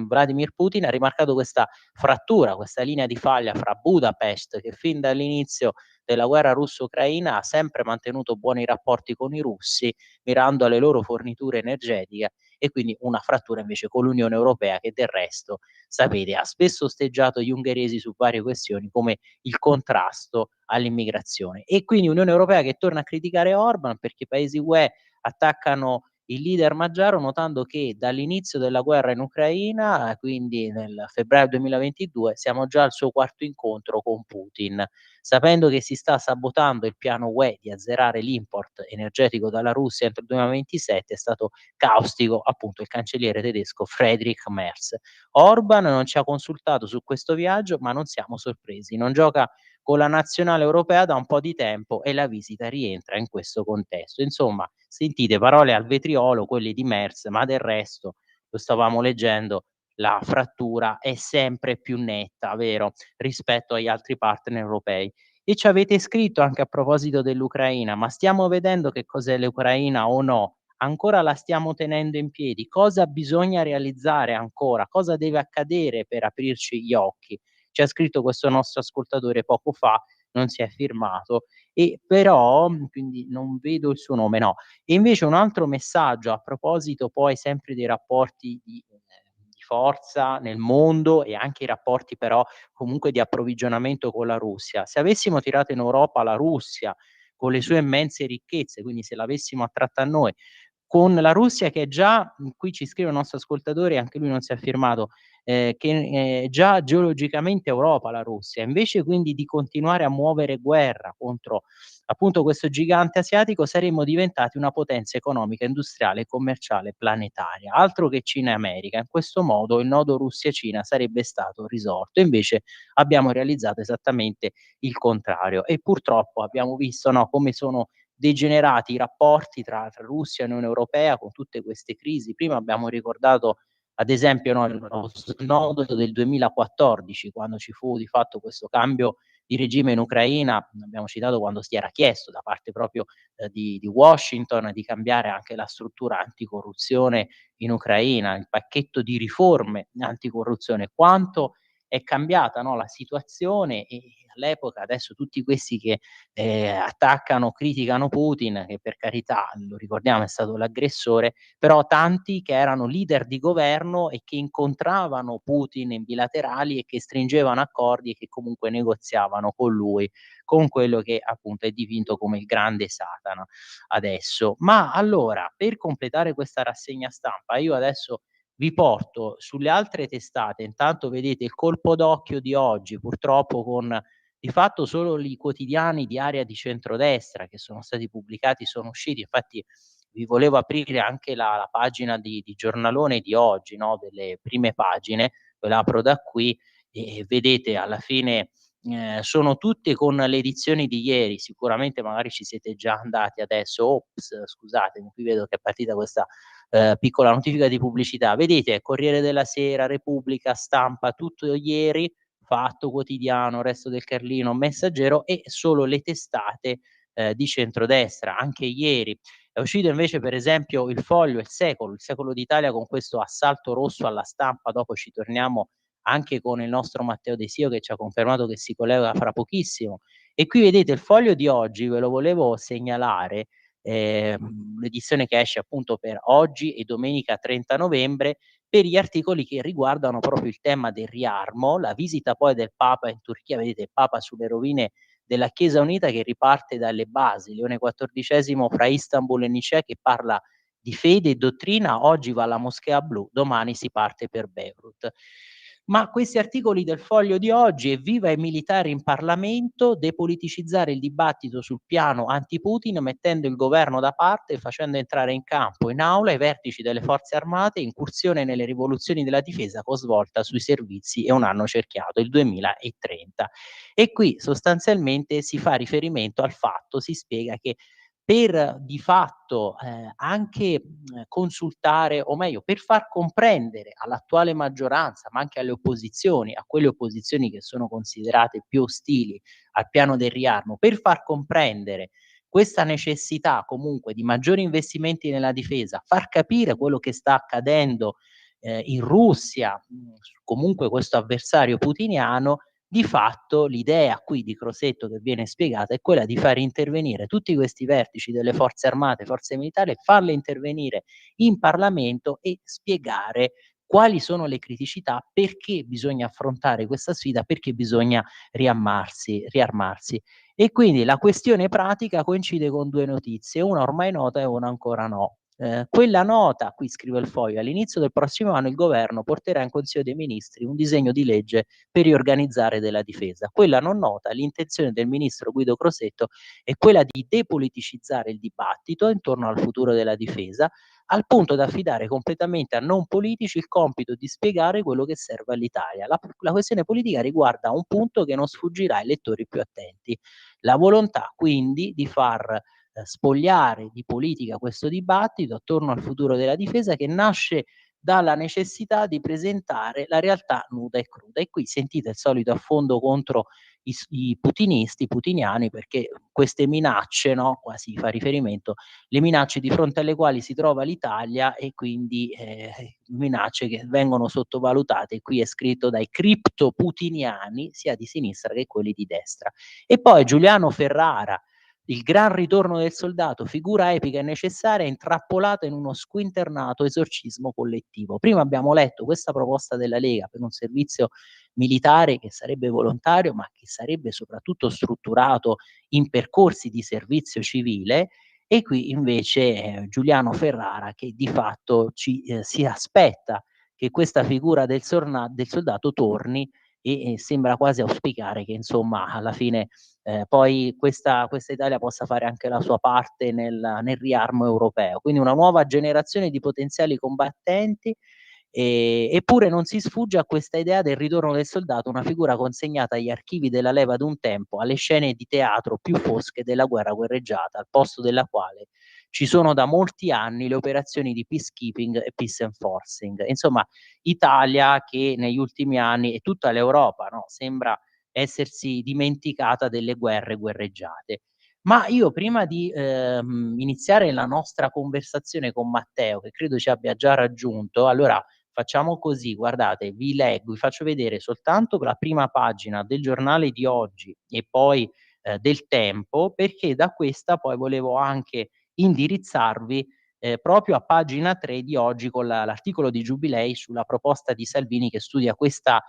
Vladimir Putin, ha rimarcato questa frattura, questa linea di faglia fra Budapest, che fin dall'inizio della guerra russo-ucraina ha sempre mantenuto buoni rapporti con i russi, mirando alle loro forniture energetiche, e quindi una frattura invece con l'Unione Europea che del resto, sapete, ha spesso osteggiato gli ungheresi su varie questioni come il contrasto all'immigrazione. E quindi Unione Europea che torna a criticare Orban perché i paesi UE attaccano il leader magiaro, notando che dall'inizio della guerra in Ucraina, quindi nel febbraio 2022, siamo già al suo quarto incontro con Putin, sapendo che si sta sabotando il piano UE di azzerare l'import energetico dalla Russia entro il 2027. È stato caustico appunto il cancelliere tedesco Friedrich Merz. Orban non ci ha consultato su questo viaggio, ma non siamo sorpresi, non gioca con la nazionale europea da un po' di tempo e la visita rientra in questo contesto. Insomma, sentite, parole al vetriolo, quelle di Merz, ma del resto, lo stavamo leggendo, la frattura è sempre più netta, vero, rispetto agli altri partner europei. E ci avete scritto anche a proposito dell'Ucraina, ma stiamo vedendo che cos'è l'Ucraina o no? ancora la stiamo tenendo in piedi, cosa bisogna realizzare ancora, cosa deve accadere per aprirci gli occhi. Ci ha scritto questo nostro ascoltatore poco fa, non si è firmato, e però quindi non vedo il suo nome, no. E invece un altro messaggio a proposito poi sempre dei rapporti di forza nel mondo e anche i rapporti però comunque di approvvigionamento con la Russia. Se avessimo tirato in Europa la Russia con le sue immense ricchezze, quindi se l'avessimo attratta a noi, con la Russia che è già, qui ci scrive un nostro ascoltatore, anche lui non si è firmato, che è già geologicamente Europa la Russia, invece quindi di continuare a muovere guerra contro appunto questo gigante asiatico, saremmo diventati una potenza economica, industriale e commerciale planetaria, altro che Cina e America. In questo modo il nodo Russia-Cina sarebbe stato risolto, invece abbiamo realizzato esattamente il contrario e purtroppo abbiamo visto, no, come sono degenerati i rapporti tra Russia e Unione Europea con tutte queste crisi. Prima abbiamo ricordato ad esempio, no, lo snodo del 2014, quando ci fu di fatto questo cambio di regime in Ucraina, abbiamo citato quando si era chiesto da parte proprio di Washington di cambiare anche la struttura anticorruzione in Ucraina, il pacchetto di riforme anticorruzione, quanto è cambiata, no, la situazione, e all'epoca adesso tutti questi che attaccano, criticano Putin, che per carità, lo ricordiamo, è stato l'aggressore, però tanti che erano leader di governo e che incontravano Putin in bilaterali e che stringevano accordi e che comunque negoziavano con lui, con quello che appunto è dipinto come il grande Satana adesso. Ma allora, per completare questa rassegna stampa, io adesso vi porto sulle altre testate, intanto vedete il colpo d'occhio di oggi, purtroppo con di fatto solo i quotidiani di area di centrodestra che sono stati pubblicati, sono usciti, infatti vi volevo aprire anche la pagina di giornalone di oggi, no, delle prime pagine, ve la apro da qui e vedete alla fine sono tutte con le edizioni di ieri, sicuramente magari ci siete già andati adesso. Ops, scusatemi, qui vedo che è partita questa piccola notifica di pubblicità. Vedete, Corriere della Sera, Repubblica, Stampa, tutto ieri, Fatto Quotidiano, Resto del Carlino, Messaggero e solo le testate di centrodestra. Anche ieri è uscito invece per esempio Il Foglio, Il Secolo d'Italia con questo assalto rosso alla Stampa, dopo ci torniamo anche con il nostro Matteo De Sio che ci ha confermato che si collega fra pochissimo. E qui vedete Il Foglio di oggi, ve lo volevo segnalare, l'edizione che esce appunto per oggi e domenica 30 novembre, per gli articoli che riguardano proprio il tema del riarmo, la visita poi del Papa in Turchia, vedete il Papa sulle rovine della Chiesa Unita che riparte dalle basi, Leone XIV fra Istanbul e Nicea che parla di fede e dottrina, oggi va alla Moschea Blu, domani si parte per Beirut. Ma questi articoli del Foglio di oggi, evviva i militari in Parlamento, depoliticizzare il dibattito sul piano anti-Putin, mettendo il governo da parte e facendo entrare in campo in aula i vertici delle forze armate, incursione nelle rivoluzioni della difesa con svolta sui servizi e un anno cerchiato, il 2030. E qui sostanzialmente si fa riferimento al fatto, si spiega che per di fatto anche consultare, o meglio, per far comprendere all'attuale maggioranza, ma anche alle opposizioni, a quelle opposizioni che sono considerate più ostili al piano del riarmo, per far comprendere questa necessità comunque di maggiori investimenti nella difesa, far capire quello che sta accadendo in Russia, comunque questo avversario putiniano, di fatto l'idea qui di Crosetto che viene spiegata è quella di far intervenire tutti questi vertici delle forze armate, forze militari, farle intervenire in Parlamento e spiegare quali sono le criticità, perché bisogna affrontare questa sfida, perché bisogna riarmarsi. E quindi la questione pratica coincide con due notizie, una ormai nota e una ancora no. Quella nota, qui scrive il Foglio, all'inizio del prossimo anno il governo porterà in Consiglio dei Ministri un disegno di legge per riorganizzare della difesa. Quella non nota, l'intenzione del ministro Guido Crosetto è quella di depoliticizzare il dibattito intorno al futuro della difesa, al punto da affidare completamente a non politici il compito di spiegare quello che serve all'Italia. La questione politica riguarda un punto che non sfuggirà ai lettori più attenti, la volontà quindi di far spogliare di politica questo dibattito attorno al futuro della difesa che nasce dalla necessità di presentare la realtà nuda e cruda. E qui sentite il solito affondo contro i putiniani, perché queste minacce, no, qua si fa riferimento, le minacce di fronte alle quali si trova l'Italia, e quindi minacce che vengono sottovalutate, qui è scritto dai criptoputiniani, sia di sinistra che quelli di destra. E poi Giuliano Ferrara, il gran ritorno del soldato, figura epica e necessaria, intrappolata in uno squinternato esorcismo collettivo. Prima abbiamo letto questa proposta della Lega per un servizio militare che sarebbe volontario, ma che sarebbe soprattutto strutturato in percorsi di servizio civile, e qui invece Giuliano Ferrara che di fatto si aspetta che questa figura del soldato torni, e sembra quasi auspicare che insomma alla fine poi questa Italia possa fare anche la sua parte nel riarmo europeo. Quindi una nuova generazione di potenziali combattenti, eppure non si sfugge a questa idea del ritorno del soldato, una figura consegnata agli archivi della leva d'un tempo, alle scene di teatro più fosche della guerra guerreggiata, al posto della quale ci sono da molti anni le operazioni di peacekeeping e peace enforcing. Insomma, Italia che negli ultimi anni, e tutta l'Europa, no, sembra essersi dimenticata delle guerre guerreggiate. Ma io prima di iniziare la nostra conversazione con Matteo, che credo ci abbia già raggiunto, allora facciamo così, guardate, vi leggo, vi faccio vedere soltanto la prima pagina del giornale di oggi e poi del Tempo, perché da questa poi volevo anche indirizzarvi proprio a pagina 3 di oggi con l'articolo di Giubilei sulla proposta di Salvini che studia questo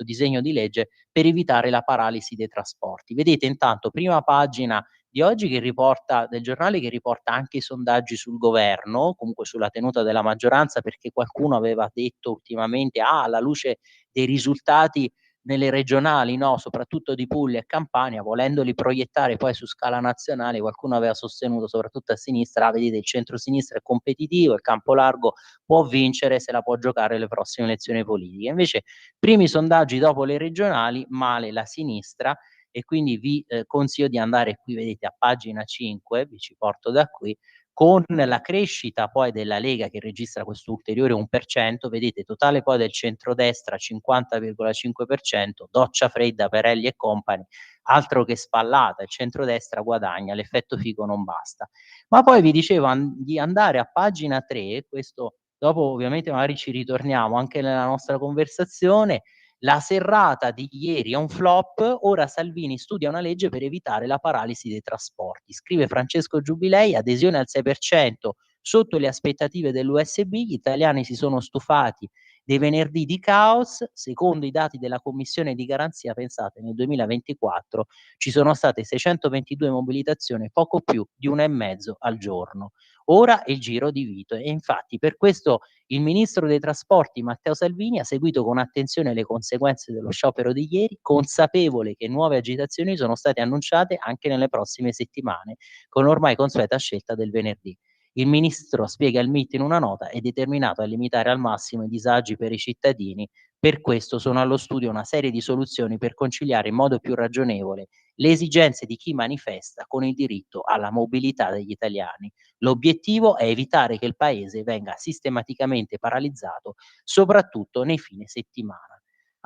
disegno di legge per evitare la paralisi dei trasporti. Vedete intanto prima pagina di oggi del giornale che riporta anche i sondaggi sul governo, comunque sulla tenuta della maggioranza, perché qualcuno aveva detto ultimamente alla luce dei risultati nelle regionali, no, soprattutto di Puglia e Campania, volendoli proiettare poi su scala nazionale, qualcuno aveva sostenuto, soprattutto a sinistra, vedete il centro-sinistra è competitivo, il campo largo può vincere, se la può giocare le prossime elezioni politiche. Invece, primi sondaggi dopo le regionali, male la sinistra, e quindi vi consiglio di andare qui, vedete a pagina 5, vi ci porto da qui, con la crescita poi della Lega che registra questo ulteriore 1%, vedete totale poi del centrodestra 50,5%, doccia fredda per Elli e compagni, altro che spallata, il centrodestra guadagna, l'effetto figo non basta. Ma poi vi dicevo di andare a pagina 3, questo dopo ovviamente magari ci ritorniamo anche nella nostra conversazione. La serrata di ieri è un flop, ora Salvini studia una legge per evitare la paralisi dei trasporti. Scrive Francesco Giubilei, adesione al 6%, sotto le aspettative dell'USB, gli italiani si sono stufati dei venerdì di caos, secondo i dati della Commissione di garanzia, pensate, nel 2024 ci sono state 622 mobilitazioni, poco più di 1,5 al giorno. Ora è il giro di vite, e infatti per questo il ministro dei trasporti Matteo Salvini ha seguito con attenzione le conseguenze dello sciopero di ieri, consapevole che nuove agitazioni sono state annunciate anche nelle prossime settimane, con ormai consueta scelta del venerdì. Il ministro spiega il MIT in una nota: è determinato a limitare al massimo i disagi per i cittadini, per questo sono allo studio una serie di soluzioni per conciliare in modo più ragionevole le esigenze di chi manifesta con il diritto alla mobilità degli italiani. L'obiettivo è evitare che il paese venga sistematicamente paralizzato, soprattutto nei fine settimana.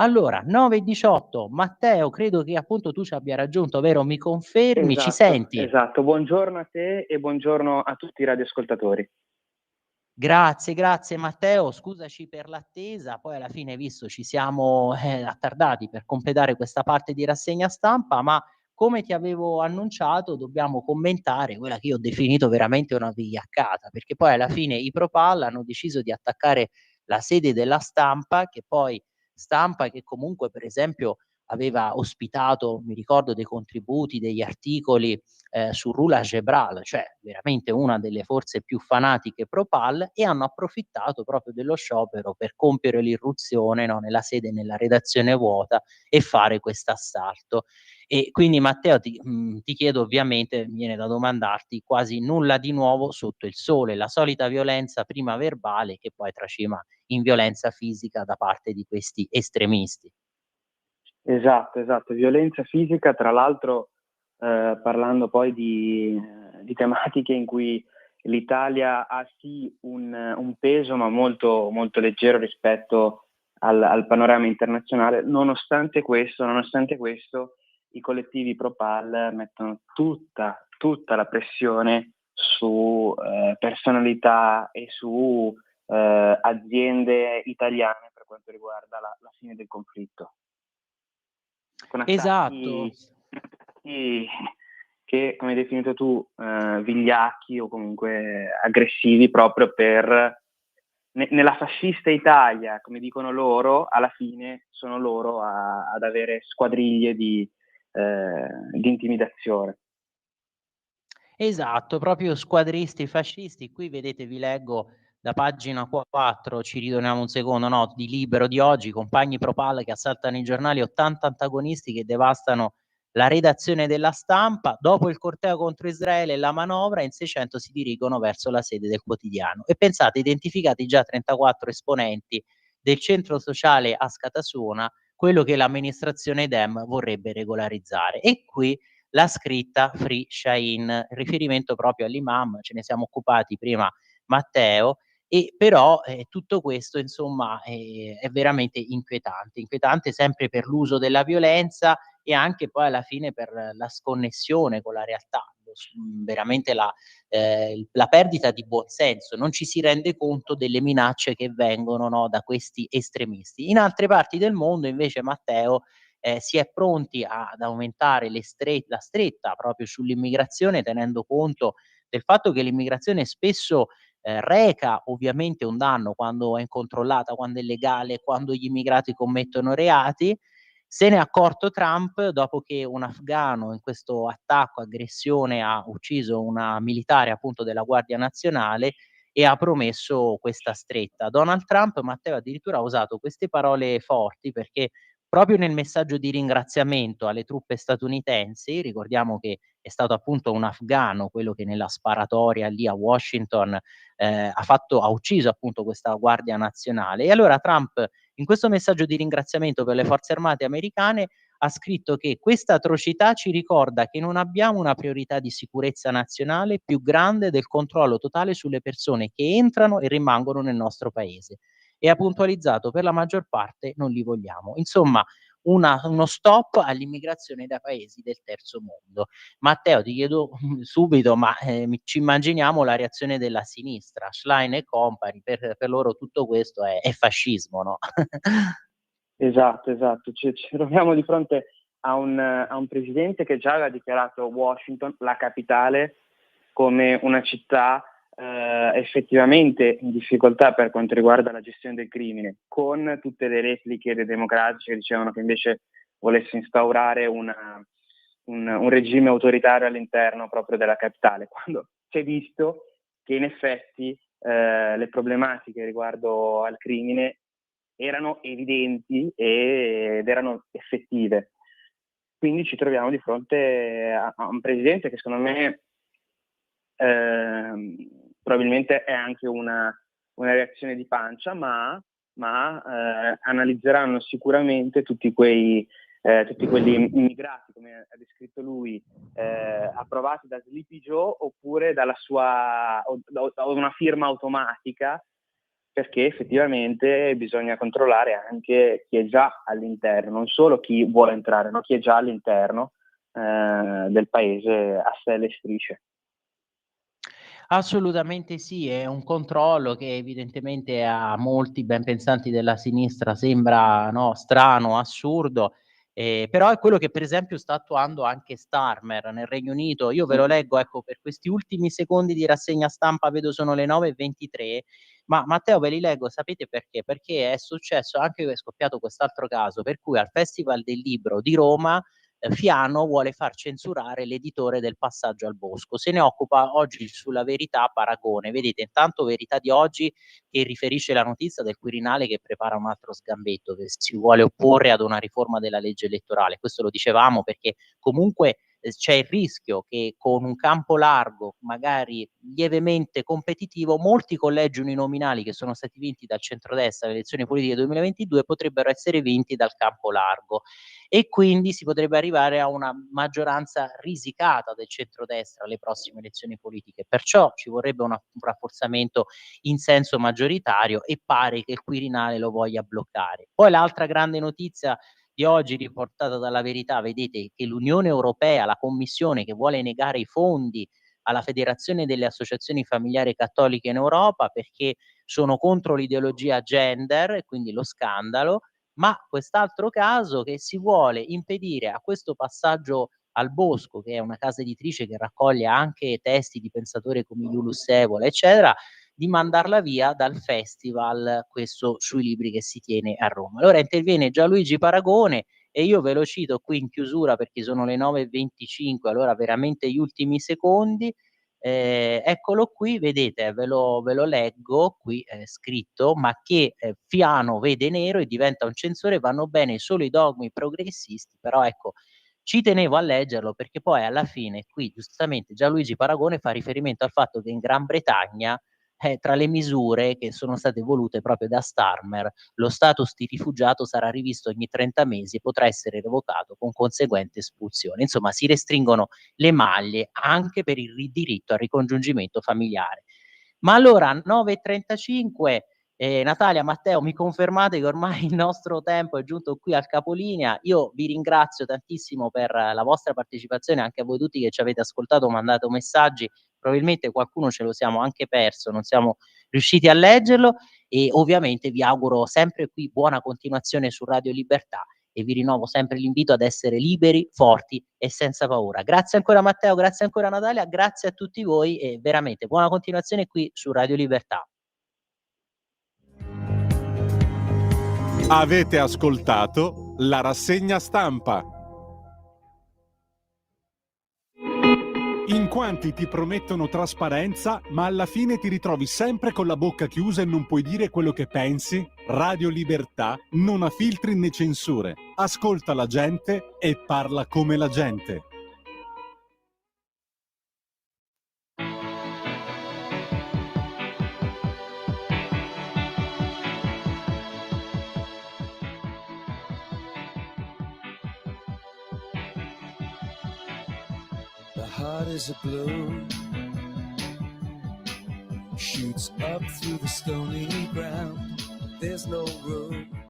Allora, 9:18, Matteo, credo che appunto tu ci abbia raggiunto, vero? Mi confermi? Ci senti? Esatto, buongiorno a te e buongiorno a tutti i radioascoltatori. Grazie Matteo, scusaci per l'attesa, poi alla fine visto ci siamo attardati per completare questa parte di rassegna stampa, ma come ti avevo annunciato dobbiamo commentare quella che io ho definito veramente una vigliaccata, perché poi alla fine i Propal hanno deciso di attaccare la sede della Stampa, che comunque per esempio aveva ospitato, mi ricordo, dei contributi, degli articoli su Rula Gebral, cioè veramente una delle forze più fanatiche pro-PAL, e hanno approfittato proprio dello sciopero per compiere l'irruzione, no, nella sede, nella redazione vuota, e fare questo assalto. E quindi Matteo ti chiedo, ovviamente mi viene da domandarti, quasi nulla di nuovo sotto il sole, la solita violenza prima verbale che poi tracima in violenza fisica da parte di questi estremisti. Esatto, violenza fisica, tra l'altro parlando poi di tematiche in cui l'Italia ha sì un peso, ma molto, molto leggero rispetto al panorama internazionale. Nonostante questo, i collettivi pro-PAL mettono tutta la pressione su personalità e su aziende italiane per quanto riguarda la fine del conflitto. Con Esatto. attacchi che, come hai definito tu, vigliacchi o comunque aggressivi, proprio per nella fascista Italia, come dicono loro, alla fine sono loro ad avere squadriglie di intimidazione. Esatto, proprio squadristi fascisti. Qui vedete, vi leggo da pagina 4, ci ritorniamo un secondo, no, di Libero di oggi, compagni pro-PAL che assaltano i giornali, 80 antagonisti che devastano la redazione della Stampa, dopo il corteo contro Israele e la manovra, in 600 si dirigono verso la sede del quotidiano. E pensate, identificati già 34 esponenti del centro sociale Ascatasuna, quello che l'amministrazione Dem vorrebbe regolarizzare. E qui la scritta Free Shaheen, riferimento proprio all'imam, ce ne siamo occupati prima Matteo, e però tutto questo insomma è veramente inquietante sempre per l'uso della violenza e anche poi alla fine per la sconnessione con la realtà, veramente la perdita di buonsenso, non ci si rende conto delle minacce che vengono, no, da questi estremisti. In altre parti del mondo invece, Matteo, si è pronti ad aumentare la stretta proprio sull'immigrazione, tenendo conto del fatto che l'immigrazione spesso reca ovviamente un danno quando è incontrollata, quando è legale, quando gli immigrati commettono reati. Se n'è accorto Trump dopo che un afghano in questo attacco, aggressione, ha ucciso una militare appunto della Guardia Nazionale e ha promesso questa stretta. Donald Trump, Matteo, addirittura ha usato queste parole forti perché proprio nel messaggio di ringraziamento alle truppe statunitensi, ricordiamo che è stato appunto un afghano quello che nella sparatoria lì a Washington ha ucciso appunto questa Guardia Nazionale. E allora Trump in questo messaggio di ringraziamento per le forze armate americane ha scritto che questa atrocità ci ricorda che non abbiamo una priorità di sicurezza nazionale più grande del controllo totale sulle persone che entrano e rimangono nel nostro paese. E ha puntualizzato per la maggior parte non li vogliamo. Insomma, uno stop all'immigrazione da paesi del terzo mondo. Matteo, ti chiedo subito, ma ci immaginiamo la reazione della sinistra, Schlein e compagni, per loro tutto questo è fascismo, no? Esatto. Ci troviamo di fronte a un presidente che già aveva dichiarato Washington, la capitale, come una città effettivamente in difficoltà per quanto riguarda la gestione del crimine, con tutte le repliche dei democratici che dicevano che invece volesse instaurare un regime autoritario all'interno proprio della capitale, quando si è visto che in effetti le problematiche riguardo al crimine erano evidenti ed erano effettive. Quindi ci troviamo di fronte a un presidente che secondo me probabilmente è anche una reazione di pancia, ma analizzeranno sicuramente tutti quegli immigrati, come ha descritto lui, approvati da Sleepy Joe oppure dalla sua da una firma automatica, perché effettivamente bisogna controllare anche chi è già all'interno, non solo chi vuole entrare, ma chi è già all'interno del paese a stelle e strisce. Assolutamente sì, è un controllo che evidentemente a molti ben pensanti della sinistra sembra, no, strano, assurdo, però è quello che per esempio sta attuando anche Starmer nel Regno Unito. Io ve lo leggo, ecco, per questi ultimi secondi di rassegna stampa, vedo sono le 9:23, ma Matteo ve li leggo, sapete perché? Perché è successo anche, è scoppiato quest'altro caso, per cui al Festival del Libro di Roma Fiano vuole far censurare l'editore del Passaggio al Bosco. Se ne occupa oggi sulla Verità Paragone. Vedete, intanto Verità di oggi che riferisce la notizia del Quirinale che prepara un altro sgambetto, che si vuole opporre ad una riforma della legge elettorale. Questo lo dicevamo perché comunque c'è il rischio che con un campo largo, magari lievemente competitivo, molti collegi uninominali che sono stati vinti dal centrodestra alle elezioni politiche 2022 potrebbero essere vinti dal campo largo e quindi si potrebbe arrivare a una maggioranza risicata del centrodestra alle prossime elezioni politiche. Perciò ci vorrebbe un rafforzamento in senso maggioritario e pare che il Quirinale lo voglia bloccare. Poi l'altra grande notizia di oggi riportata dalla Verità, vedete che l'Unione Europea, la Commissione che vuole negare i fondi alla Federazione delle Associazioni Familiari Cattoliche in Europa perché sono contro l'ideologia gender e quindi lo scandalo, ma quest'altro caso che si vuole impedire a questo passaggio al Bosco, che è una casa editrice che raccoglie anche testi di pensatori come Iulius Evola, eccetera, di mandarla via dal festival, questo sui libri che si tiene a Roma. Allora interviene Gianluigi Paragone e io ve lo cito qui in chiusura perché sono le 9:25, allora veramente gli ultimi secondi. Eccolo qui, vedete, ve lo leggo qui, scritto: "Ma che, Fiano vede nero e diventa un censore, vanno bene solo i dogmi progressisti", però ecco, ci tenevo a leggerlo perché poi alla fine qui giustamente Gianluigi Paragone fa riferimento al fatto che in Gran Bretagna, tra le misure che sono state volute proprio da Starmer, lo status di rifugiato sarà rivisto ogni 30 mesi e potrà essere revocato con conseguente espulsione. Insomma, si restringono le maglie anche per il diritto al ricongiungimento familiare. Ma allora 9:35, Natalia, Matteo, mi confermate che ormai il nostro tempo è giunto qui al capolinea. Io vi ringrazio tantissimo per la vostra partecipazione, anche a voi tutti che ci avete ascoltato, mandato messaggi, probabilmente qualcuno ce lo siamo anche perso, non siamo riusciti a leggerlo e ovviamente vi auguro sempre qui buona continuazione su Radio Libertà e vi rinnovo sempre l'invito ad essere liberi, forti e senza paura. Grazie ancora Matteo, grazie ancora Natalia, grazie a tutti voi e veramente buona continuazione qui su Radio Libertà. Avete ascoltato la rassegna stampa. In quanti ti promettono trasparenza, ma alla fine ti ritrovi sempre con la bocca chiusa e non puoi dire quello che pensi? Radio Libertà non ha filtri né censure. Ascolta la gente e parla come la gente. The heart is a blue, shoots up through the stony ground. There's no room.